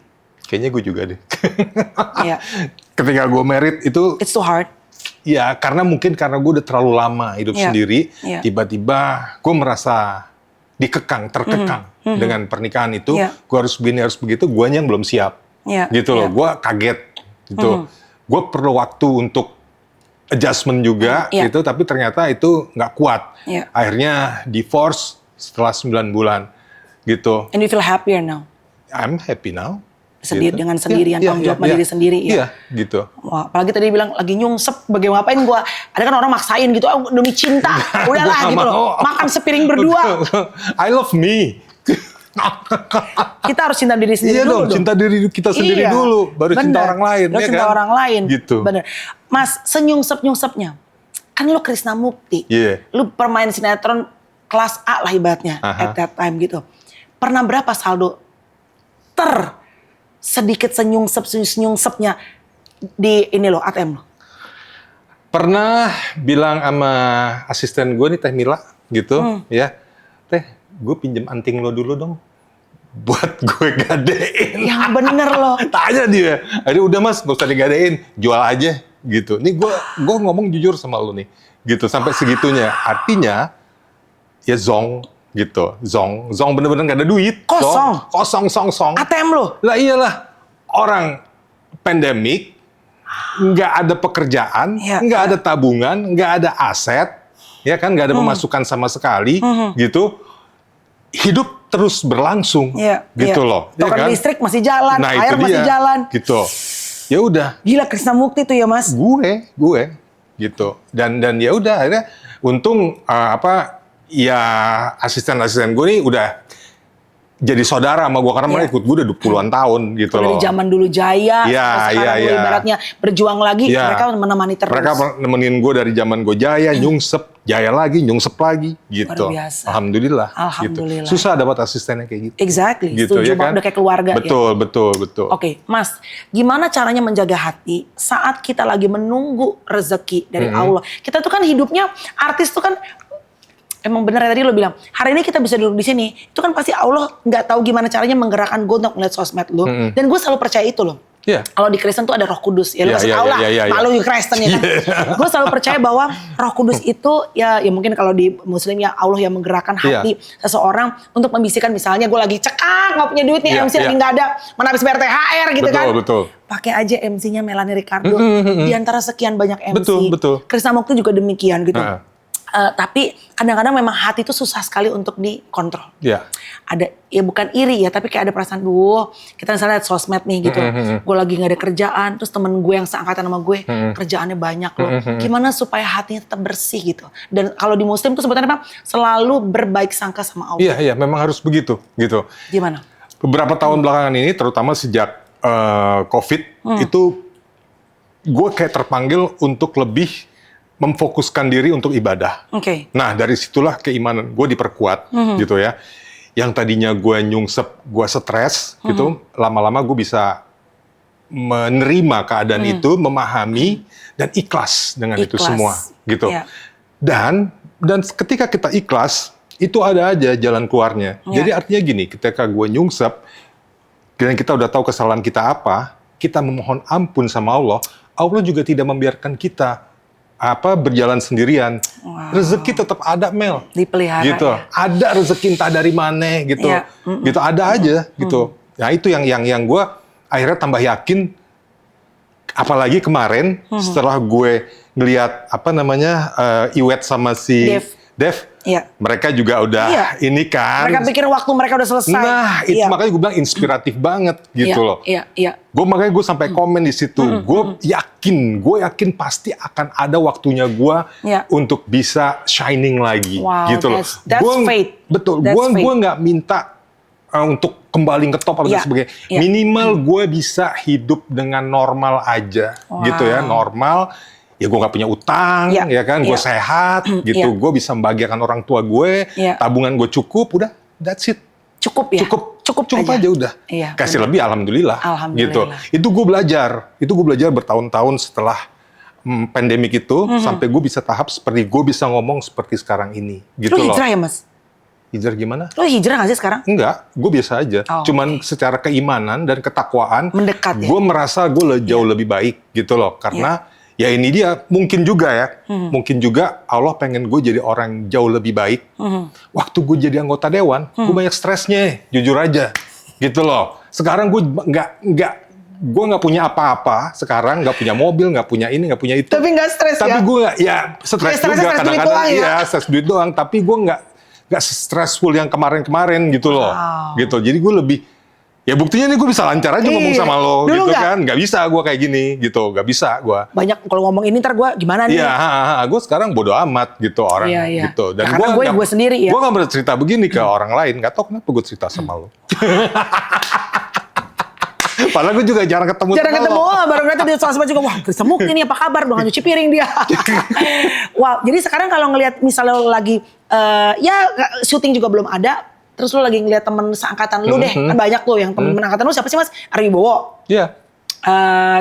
Kayaknya gue juga deh. Iya. Ketika gue married itu it's too hard. Ya karena gue udah terlalu lama hidup sendiri, tiba-tiba gue merasa terkekang dengan pernikahan itu. Gue harus begini, harus begitu, guanya yang belum siap. Gitu loh, gue kaget gitu. Gue perlu waktu untuk adjustment juga gitu, tapi ternyata itu nggak kuat. Akhirnya divorce setelah 9 bulan gitu. And you feel happier now? I'm happy now. Gitu. Dengan sendirian, tanggung jawab diri sendiri ya. Iya, gitu. Wah, apalagi tadi bilang lagi nyungsep, bagaimana ngapain gua? Ada kan orang maksain gitu, demi cinta, udahlah gitu loh. Makan sepiring berdua. I love me. Kita harus cinta diri sendiri dulu. Cinta diri kita sendiri dulu, baru cinta orang lain. Baru cinta orang lain. Gitu. Bener. Mas, senyungsep-nyungsepnya, kan lu Krishna Mukti, lu permain sinetron kelas A lah ibaratnya at that time gitu. Pernah berapa saldo sedikit senyungsepnya di ini loh ATM lo? Pernah bilang sama asisten gue nih Teh Mila gitu ya, Teh gue pinjem anting lo dulu dong buat gue gadein. Yang bener loh. Tanya dia, akhirnya udah mas gak usah digadein, jual aja gitu. Nih gue ngomong jujur sama lo nih gitu, sampai segitunya. Artinya ya zong gitu, zong bener-bener gak ada duit. Kosong. ATM lo? Lah iyalah, orang pandemik, nggak ada pekerjaan, nggak ada tabungan, nggak ada aset, ya kan, nggak ada pemasukan sama sekali, gitu. Hidup terus berlangsung, gitu loh. Token listrik masih jalan, air masih jalan. Gitu. Ya udah. Gila Krishna Mukti tuh ya mas? Gue, gitu. Dan ya udah, akhirnya untung ya asisten-asisten gue nih udah jadi saudara sama gue karena mereka ikut gue udah 20-an tahun gitu loh. Dari zaman dulu jaya, sekarang gue ibaratnya berjuang lagi, mereka menemani terus. Mereka nemenin gue dari zaman gue jaya, nyungsep, jaya lagi, nyungsep lagi gitu. Luar biasa. Alhamdulillah. Gitu. Susah dapat asistennya kayak gitu. Exactly, gitu, setuju ya kan? Udah kayak keluarga. Betul. Oke, Mas, gimana caranya menjaga hati saat kita lagi menunggu rezeki dari Allah? Kita tuh kan hidupnya, artis tuh kan emang bener tadi lo bilang, hari ini kita bisa duduk di sini, itu kan pasti Allah nggak tahu gimana caranya menggerakkan gue untuk melihat sosmed lo. Dan gue selalu percaya itu loh. Kalau di Kristen tuh ada Roh Kudus, ya lo pasti tahu lah, malu Kristen ya kan. Gue selalu percaya bahwa Roh Kudus itu ya mungkin kalau di Muslim ya Allah yang menggerakkan hati seseorang untuk membisikkan, misalnya gue lagi cekak nggak punya duit nih, MC lagi nggak ada, mana habis bayar THR gitu kan. Betul. Pakai aja MC-nya Melanie Ricardo di antara sekian banyak MC. Betul. Krishna Mukti juga demikian gitu. Tapi kadang-kadang memang hati itu susah sekali untuk dikontrol. Ada, ya bukan iri ya, tapi kayak ada perasaan, kita misalnya lihat sosmed nih gitu. Gue lagi gak ada kerjaan, terus temen gue yang seangkatan sama gue, kerjaannya banyak loh. Gimana supaya hatinya tetap bersih gitu. Dan kalau di Muslim tuh sebutannya apa? Selalu berbaik sangka sama Allah. Iya, memang harus begitu gitu. gue kayak terpanggil untuk lebih memfokuskan diri untuk ibadah. Oke. Nah, dari situlah keimanan gue diperkuat gitu ya. Yang tadinya gue nyungsep, gue stres gitu, lama-lama gue bisa menerima keadaan itu, memahami dan ikhlas dengan itu semua gitu. Yeah. Dan ketika kita ikhlas, itu ada aja jalan keluarnya. Jadi artinya gini, ketika gue nyungsep dan kita udah tahu kesalahan kita apa, kita memohon ampun sama Allah, Allah juga tidak membiarkan kita berjalan sendirian. Rezeki tetap ada, Mel. Dipelihara. Gitu. Ya. Ada rezeki entah dari mana gitu. Ya. Gitu ada aja gitu. Nah, itu yang gue akhirnya tambah yakin, apalagi kemarin setelah gue ngelihat Iwet sama si Dev. Iya. Mereka juga udah ini kan. Mereka pikir waktu mereka udah selesai. Nah, itu makanya gue bilang inspiratif banget gitu loh. Iya. Makanya gue sampai komen di situ. Gue yakin pasti akan ada waktunya gue untuk bisa shining lagi gitu loh. That's fate. Betul. Gue nggak minta untuk kembali ke top atau sebagainya. Minimal gue bisa hidup dengan normal aja gitu ya, normal. Ya gue gak punya utang, ya kan, gue sehat, gitu. Gue bisa membahagiakan orang tua gue, tabungan gue cukup, udah, that's it. Cukup ya? Cukup aja udah. Iya, kasih lebih, alhamdulillah. Gitu. Itu gue belajar bertahun-tahun setelah pandemik itu, sampai gue bisa tahap seperti gue bisa ngomong seperti sekarang ini. Gitu Lu hijrah ya, Mas? Hijrah gimana? Lo hijrah gak sih sekarang? Enggak, gue biasa aja. Cuman secara keimanan dan ketakwaan, mendekat ya? Gue merasa gue jauh lebih baik gitu loh. Karena ya ini dia, mungkin juga Allah pengen gue jadi orang jauh lebih baik. Waktu gue jadi anggota dewan, gue banyak stresnya, jujur aja, gitu loh. Sekarang gue nggak punya apa-apa. Sekarang nggak punya mobil, nggak punya ini, nggak punya itu. Tapi nggak stres ya? Tapi gue nggak, stres juga kadang-kadang. Iya, stres duit doang. Tapi gue nggak stressful yang kemarin-kemarin gitu loh. Gitu. Jadi gue lebih. Ya buktinya nih gue bisa lancar aja ngomong sama lo. Dulu gitu kan. Gak bisa gue kayak gini gitu. Gak bisa gue. Banyak kalau ngomong ini ntar gue gimana nih. Iya, gue sekarang bodo amat gitu orang gitu. Dan karena gue sendiri ya. Gue gak pernah cerita begini ke orang lain. Gak tau kenapa gue cerita sama lo. Padahal gue juga jarang ketemu baru nanti di sosmed juga, wah Semuk ini apa kabar, udah cuci piring dia. Wow, jadi sekarang kalau ngelihat misalnya lo lagi, syuting juga belum ada, terus lu lagi ngeliat temen seangkatan lu deh, kan banyak tuh yang temen angkatan lu, siapa sih Mas? Ari Wibowo. Iya.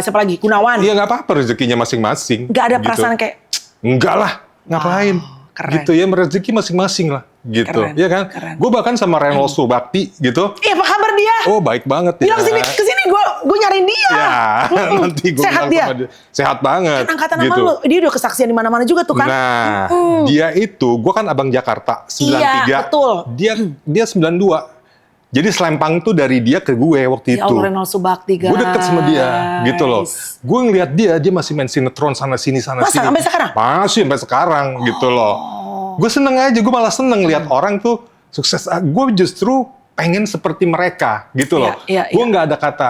Siapa lagi? Gunawan. Iya, gak apa-apa, rezekinya masing-masing. Gak ada gitu. Perasaan kayak... Enggak lah, ngapain. Keren. Gitu ya, rezeki masing-masing lah. Gitu, ya kan? Gue bahkan sama Renol Subakti gitu. Iya, apa kabar dia? Oh, baik banget ya. Bilang kesini gue nyariin dia. Ya, nanti gue sehat dia? Sama dia. Sehat banget. Kan angkatan gitu. sama lu, dia udah kesaksian di mana-mana juga tuh kan. Nah, dia itu, gue kan abang Jakarta, 93. Iya, betul. Dia 92. Jadi selempang tuh dari dia ke gue waktu itu. Ya Allah, Renol Subakti, guys. Gue deket sama dia, gitu loh. Gue ngeliat dia masih main sinetron sana-sini. Masa, sampai sekarang? Masih, sampai sekarang, gitu loh. Gue seneng aja, gue malah seneng lihat orang tuh sukses. Gue justru pengen seperti mereka, gitu loh. Gue nggak ada kata,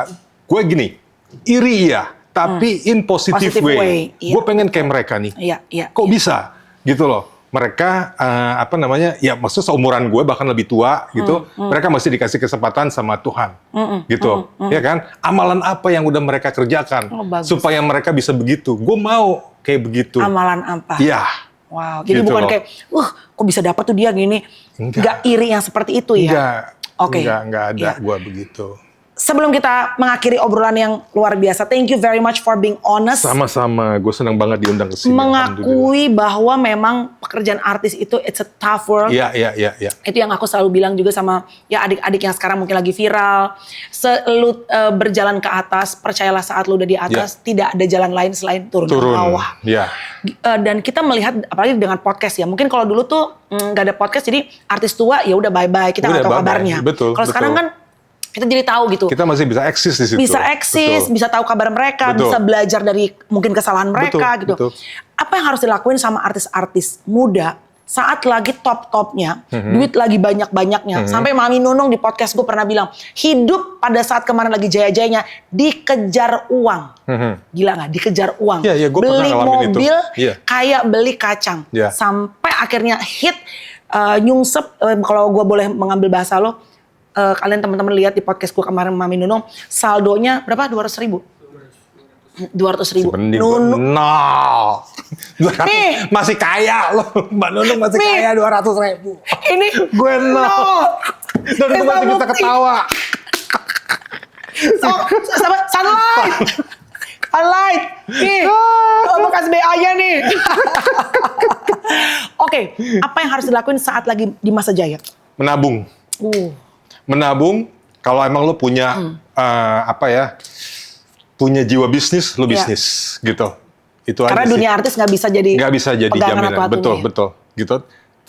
gue gini, iri ya, tapi in positive way. Gue pengen kayak mereka nih. Kok bisa, gitu loh. Mereka ya maksudnya seumuran gue bahkan lebih tua gitu, mereka masih dikasih kesempatan sama Tuhan, gitu, ya kan? Amalan apa yang udah mereka kerjakan supaya mereka bisa begitu? Gue mau kayak begitu. Amalan apa? Iya. Wow, jadi gitu bukan loh. Kayak, kok bisa dapat tuh dia gini? Nggak iri yang seperti itu ya? Enggak. Oke. Enggak ada gue begitu. Sebelum kita mengakhiri obrolan yang luar biasa, thank you very much for being honest. Sama-sama, gue senang banget diundang ke sini. Mengakui bahwa memang pekerjaan artis itu it's a tough work. Iya. Itu yang aku selalu bilang juga sama ya adik-adik yang sekarang mungkin lagi viral. Lu berjalan ke atas, percayalah saat lu udah di atas, tidak ada jalan lain selain turun ke bawah. Iya. Dan kita melihat apalagi dengan podcast ya. Mungkin kalau dulu tuh nggak ada podcast, jadi artis tua ya udah bye-bye, kita nggak tahu kabarnya. Kalau sekarang kan kita jadi tahu gitu. Kita masih bisa eksis di situ. Bisa eksis, bisa tahu kabar mereka, bisa belajar dari mungkin kesalahan mereka gitu. Apa yang harus dilakuin sama artis-artis muda saat lagi top-topnya, duit lagi banyak-banyaknya. Sampai Mami Nunung di podcast gue pernah bilang, hidup pada saat kemarin lagi jaya-jayanya dikejar uang. Gila nggak? Dikejar uang. Beli mobil kayak beli kacang. Sampai akhirnya hit, nyungsep, kalau gue boleh mengambil bahasa lo, kalian teman-teman lihat di podcast gue kemarin Mami Nunung, saldonya berapa? 200.000? 200.000. Mending Nunu. no. 200, Nih. masih kaya loh. Mbak Nunung masih Nih. kaya 200.000. Ini Gue no. Dan gue masih bisa ketawa. So, sunlight. Sunlight. Nih. Lo kasih BA-nya nih. Oke, apa yang harus dilakuin saat lagi di masa jaya? Menabung. Menabung, kalau emang lo punya punya jiwa bisnis, lo bisnis gitu. Itu Karena aja dunia sih. artis nggak bisa jadi pegangan jaminan. atau atunya. Betul. Gitu.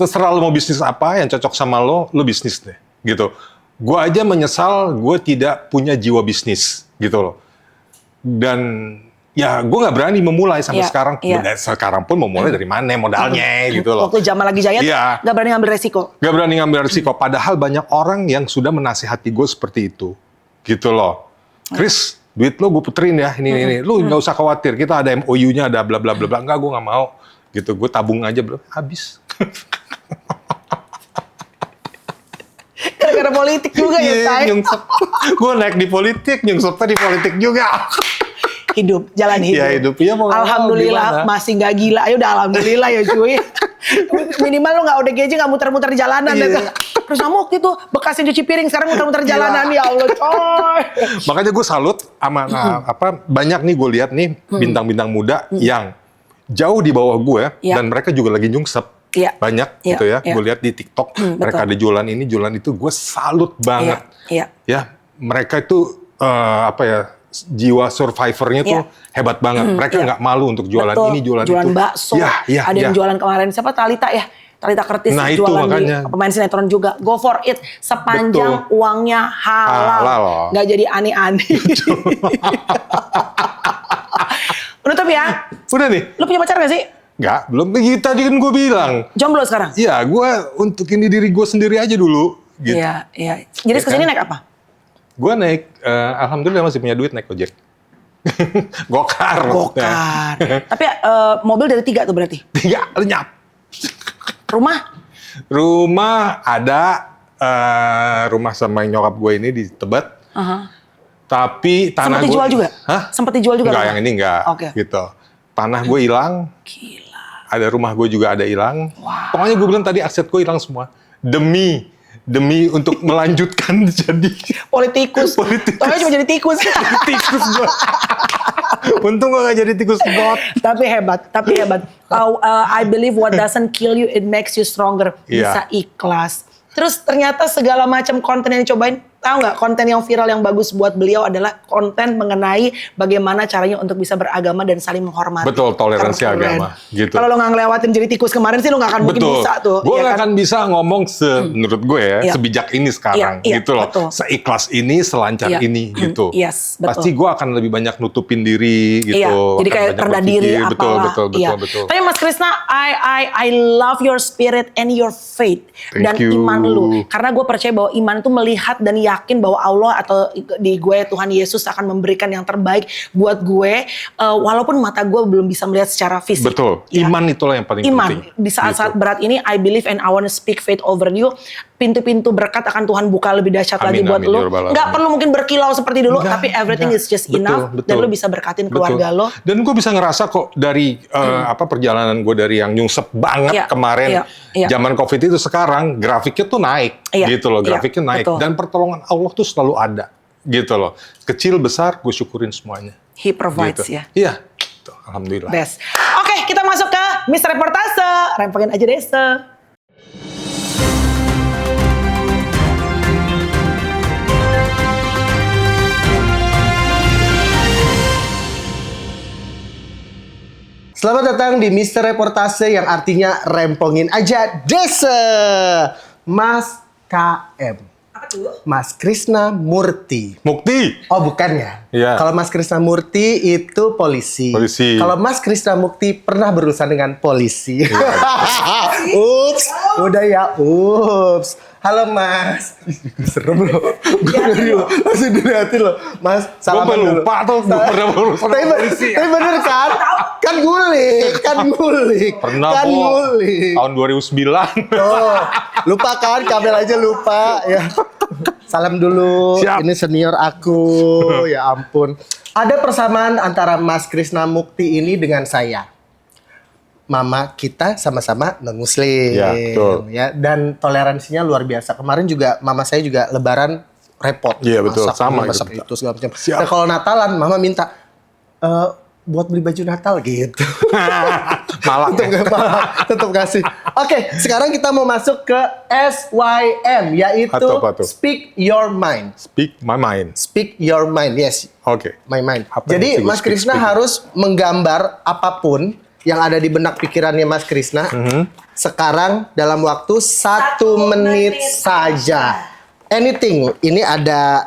Terserah lo mau bisnis apa yang cocok sama lo bisnis deh. Gitu. Gue aja menyesal gue tidak punya jiwa bisnis gitu loh. Dan ya gue nggak berani memulai sampai sekarang. Dan sekarang pun mau mulai dari mana modalnya gitu loh. Waktu zaman lagi jaya nggak berani ngambil resiko. Nggak berani ngambil resiko. Padahal banyak orang yang sudah menasihati gue seperti itu. Gitu loh. Chris, duit lo gue puterin ya ini. Lu nggak usah khawatir. Kita ada MOU-nya, ada bla bla bla bla. Enggak, gue nggak mau. Gitu, gue tabung aja belum habis. Gara-gara politik juga ya, Tay. Gue naik di politik, nyungsepnya di politik juga. Hidup, jalan hidup. Ya hidup, ya mau alhamdulillah masih nggak gila. Ayo udah alhamdulillah ya cuy. Minimal lo nggak ODGJ nggak muter-muter di jalanan. Terus kamu waktu itu bekasin cuci piring, sekarang muter-muter jalanan. Ya Allah coy. Makanya gue salut sama banyak nih gue lihat nih bintang-bintang muda yang jauh di bawah gue dan mereka juga lagi nyungsep. Banyak gitu ya. Gue lihat di TikTok mereka ada jualan ini, jualan itu. Gue salut banget. Ya, mereka itu jiwa survivornya tuh hebat banget. Mereka nggak malu untuk jualan ini, jualan itu. Jualan bakso. Ada yang jualan kemarin siapa? Talita ya. Talita Kertis jualan di pemain sinetron juga. Go for it. Sepanjang uangnya halal. Nggak jadi aneh-aneh. Menutup ya. Udah nih. Lu punya pacar gak sih? Nggak, belum. Tadi kan gue bilang. Jomblo sekarang? Iya, gue untuk ini diri gue sendiri aja dulu. Gitu. Iya. Jadi kesini naik apa? Gue naik, alhamdulillah masih punya duit naik ojek. Gokar. Tapi mobil dari 3 tuh berarti? 3, lenyap. Rumah ada, rumah sama nyokap gue ini di Tebet. Tapi tanah gue... Sempat dijual juga? Hah? Sempat dijual juga? Enggak, yang ini enggak. Gitu. Tanah gue hilang. Gila. Ada rumah gue juga ada hilang. Pokoknya gue bilang tadi aset gue hilang semua. Demi untuk melanjutkan jadi politikus. Tapi cuma jadi tikus. Tikus gue. Untung gue gak jadi tikus got. Tapi hebat. I believe what doesn't kill you, it makes you stronger. Bisa ikhlas. Terus ternyata segala macam konten yang dicobain, tahu nggak konten yang viral yang bagus buat beliau adalah konten mengenai bagaimana caranya untuk bisa beragama dan saling menghormati. Betul, toleransi agama. Gitu. Kalau lo nggak ngelewatin jadi tikus kemarin sih lo nggak akan mungkin bisa tuh. Gue nggak akan bisa ngomong menurut gue sebijak ini sekarang gitu loh. Betul. Seikhlas ini, selancar ini gitu. Yes, betul. Pasti gue akan lebih banyak nutupin diri gitu. Iya, jadi kayak rendah diri apalah. Betul. Tapi Mas Krisna, I love your spirit and your faith. Thank dan you. iman lu. Karena gue percaya bahwa iman itu melihat dan yakin bahwa Allah atau di gue Tuhan Yesus akan memberikan yang terbaik buat gue. Walaupun mata gue belum bisa melihat secara fisik. Betul. Iman itulah yang paling penting. Di saat-saat berat ini, I believe and I want to speak faith over you. Pintu-pintu berkat akan Tuhan buka lebih dahsyat lagi buat lu. Nggak perlu mungkin berkilau seperti dulu, tapi everything is just enough. Dan lu bisa berkatin keluarga lo. Dan gue bisa ngerasa kok dari perjalanan gue dari yang nyungsep banget kemarin, zaman COVID itu sekarang grafiknya tuh naik, gitu loh. Grafiknya naik. Dan pertolongan Allah tuh selalu ada, gitu loh. Kecil besar gue syukurin semuanya. He provides ya. Iya, alhamdulillah. Best. Oke, kita masuk ke Mr. Reportase. Rempengin aja deh, Selamat datang di Mr. Reportase yang artinya rempongin aja desa. Mas KM. Apa tuh? Mas Krisna Murti. Mukti. Oh bukan ya? Iya. Kalau Mas Krisna Murti itu polisi. Kalau Mas Krisna Mukti pernah berurusan dengan polisi. Ups, udah ya, ups. Halo Mas. Serem loh. Gue dari lo, langsung dilihatin lo. Mas, salaman dulu. Gue lupa tuh, gue pernah berurusan dengan polisi. Tapi bener kan? Kan ngulik. Pernah, kan Bu. Ngulik. Tahun 2009. Oh, lupa kan? Kabel aja lupa. Ya. Salam dulu. Siap. Ini senior aku. Ya ampun. Ada persamaan antara Mas Krisna Mukti ini dengan saya. Mama kita sama-sama non-muslim. Ya, betul. Ya, dan toleransinya luar biasa. Kemarin juga mama saya juga lebaran repot. Iya, betul. Masak Sama ini, masak gitu. itu segala macam. Siap. Nah, kalau Natalan mama minta buat beli baju Natal gitu. Malah. Tetap kasih. Oke, sekarang kita mau masuk ke SYM, yaitu Apa tuh? Speak Your Mind. Speak my mind. Speak Your Mind, yes. Oke. My mind. Apa Jadi yang mesti Mas gue Krisna speak? harus menggambar apapun yang ada di benak pikirannya Mas Krisna. Sekarang dalam waktu 1 menit saja. Anything, ini ada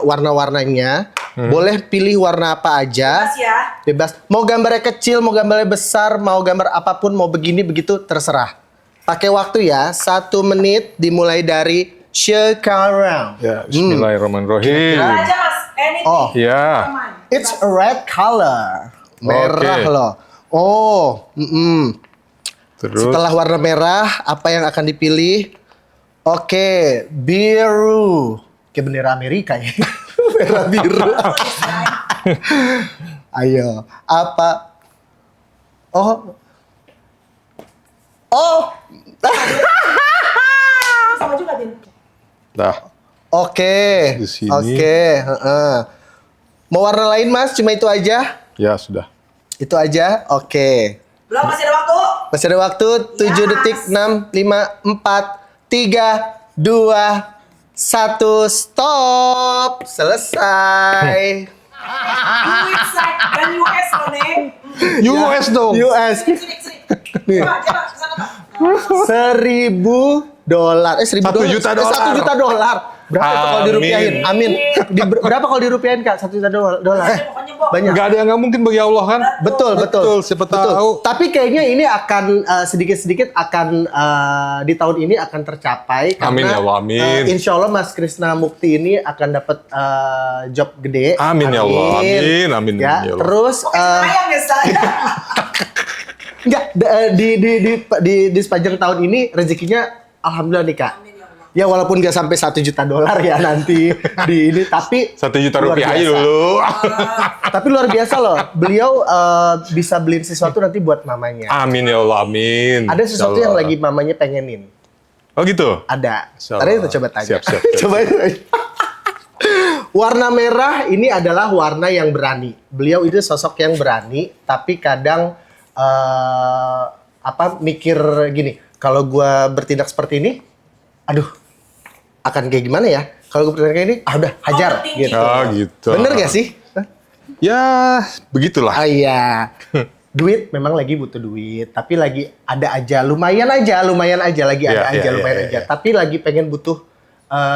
warna-warnanya. Boleh pilih warna apa aja. Bebas ya. Bebas. Mau gambarnya kecil, mau gambarnya besar, mau gambar apapun, mau begini begitu terserah. Pakai waktu ya, 1 menit dimulai dari sekarang. Ya, bismillahirrahmanirrahim. Aja mas, anything. Oh, Ya. it's a red color. Merah Oke. loh. Oh, Terus. setelah warna merah, apa yang akan dipilih? Oke, biru. Kayak bendera Amerika ya. Merah biru. Ayo, apa? Oh. Oh. Sama juga Din. Dah. Oke. Di sini. Oke, heeh. Mau warna lain, Mas? Cuma itu aja? Ya, sudah. Itu aja? Oke. Belum, masih ada waktu. Masih ada waktu 7 detik, 6, 5, 4, 3, 2, 1, stop. Selesai. USA dan US loh nih. US dong. US. Sini. Coba, kesana Pak. $1.000. $1.000. $1 juta. $1 juta. Berapa tuh kalau Amin. dirupiahin? Amin. Berapa kalau dirupiahin, Kak? $1 juta. Pokoknya Bo. Banyak. Gak ada yang nggak mungkin bagi Allah kan? Betul. Siapa tahu. Tapi kayaknya ini akan sedikit-sedikit akan di tahun ini akan tercapai karena Amin ya Allah, amin. insya Allah Mas Krisna Mukti ini akan dapat job gede. Amin ya Allah, amin, amin, Ya, ya Allah. terus Sayang ya saya. enggak di sepanjang tahun ini rezekinya alhamdulillah nih Kak. Amin ya Allah. Ya walaupun nggak sampai $1 juta ya nanti di ini, tapi $1 juta luar aja biasa. dulu. Tapi luar biasa loh, beliau bisa beliin sesuatu nanti buat mamanya. Amin ya Allah, amin. Ada sesuatu Insya yang Allah. lagi mamanya pengenin. Oh gitu? Ada. Insya Tadi Allah. kita coba tanya. Siap. Coba warna merah ini adalah warna yang berani. Beliau itu sosok yang berani, tapi kadang mikir gini, kalau gua bertindak seperti ini, aduh, akan kayak gimana ya? Kalau gue bertindak kayak ini, udah hajar Overthinking. gitu. Oh gitu. Bener gak sih? Ya, begitulah. Ah iya. Duit memang lagi butuh duit, tapi lagi ada aja, lumayan aja lagi ada Iya, aja, iya, lumayan iya, aja. iya. Tapi lagi pengen butuh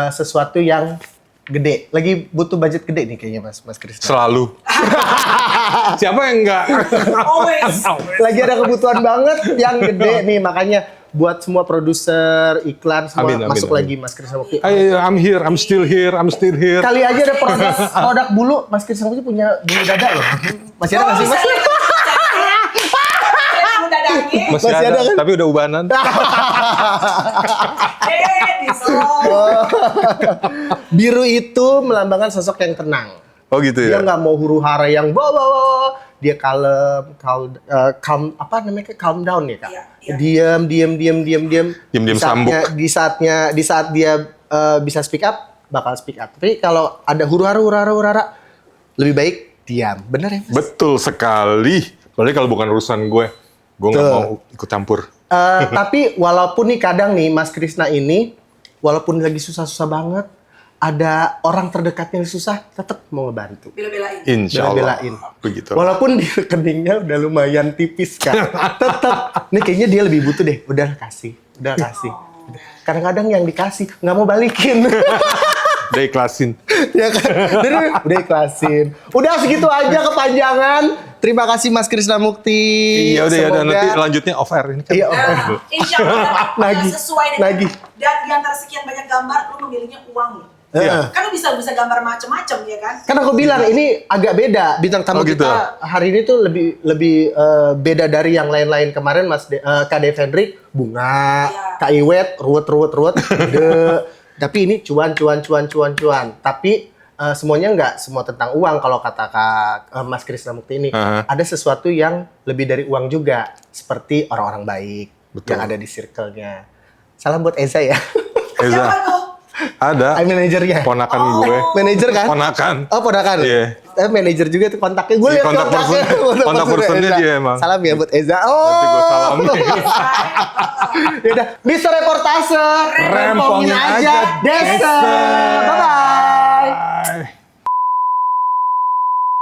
sesuatu yang gede, lagi butuh budget gede nih kayaknya Mas Krisna. Selalu. Siapa yang enggak? Always. Lagi ada kebutuhan banget yang gede nih, makanya buat semua produser iklan semua Amin, masuk amin. lagi Mas Krisna Mukti. I'm here, I'm still here. Kali aja ada produk bulu, Mas Krisna Mukti punya bulu dada loh. Masih ada nggak sih Mas? Masih Masih ada, ada kan? tapi udah ubanan. Biru itu melambangkan sosok yang tenang. Oh gitu Dia ya? nggak mau huru hara yang bawa. Dia calm down ya Kak. Iya, iya. Diam sambuk. Di saat dia bisa speak up, bakal speak up. Tapi kalau ada huru hara lebih baik diam. Bener ya Mas? Betul sekali. Apalagi kalau bukan urusan gue nggak Betul. mau ikut campur. Tapi walaupun nih kadang nih Mas Krisna ini, walaupun lagi susah-susah banget, ada orang terdekatnya yang susah, tetap mau ngebantu. Bela-belain. Insya Allah. Bela-belain. Begitu. Walaupun di rekeningnya udah lumayan tipis kan, tetap. Nih kayaknya dia lebih butuh deh. Udah kasih. Kadang-kadang yang dikasih nggak mau balikin. Udah ikhlasin. Ya kan? Udah ikhlasin. Udah segitu aja kepanjangan. Terima kasih Mas Krisna Mukti. Iya udah ya, Semoga- nanti lanjutnya off air ini kan. Iya, oke. Insya Allah Lagi, sesuai dengan lagi. dan di antara sekian banyak gambar lu memilihnya uang loh. Iya. Kan lu bisa gambar macem-macem ya kan? Kan aku bilang ini agak beda. Bintang tamu Oh, gitu. kita hari ini tuh lebih beda dari yang lain-lain. Kemarin Kak Dev Hendrik bunga, Iya. Kak Iwet ruwet, ide. Tapi ini cuan. Tapi semuanya nggak semua tentang uang kalau kata Mas Krisna Mukti ini. Ada sesuatu yang lebih dari uang juga, seperti orang-orang baik yang ada di circle-nya. Salam buat Eza ya. Eza. Ada. Manajernya. Ponakan gue. Manajer kan? Ponakan. Oh, ponakan. Iya. Manajer juga tuh kontaknya. Gue lihat kontaknya. Kontak personnya dia emang. Salam ya buat Eza. Nanti gue salamin. Yaudah, bisa reportase. Rempongin aja, Desa. Bye-bye.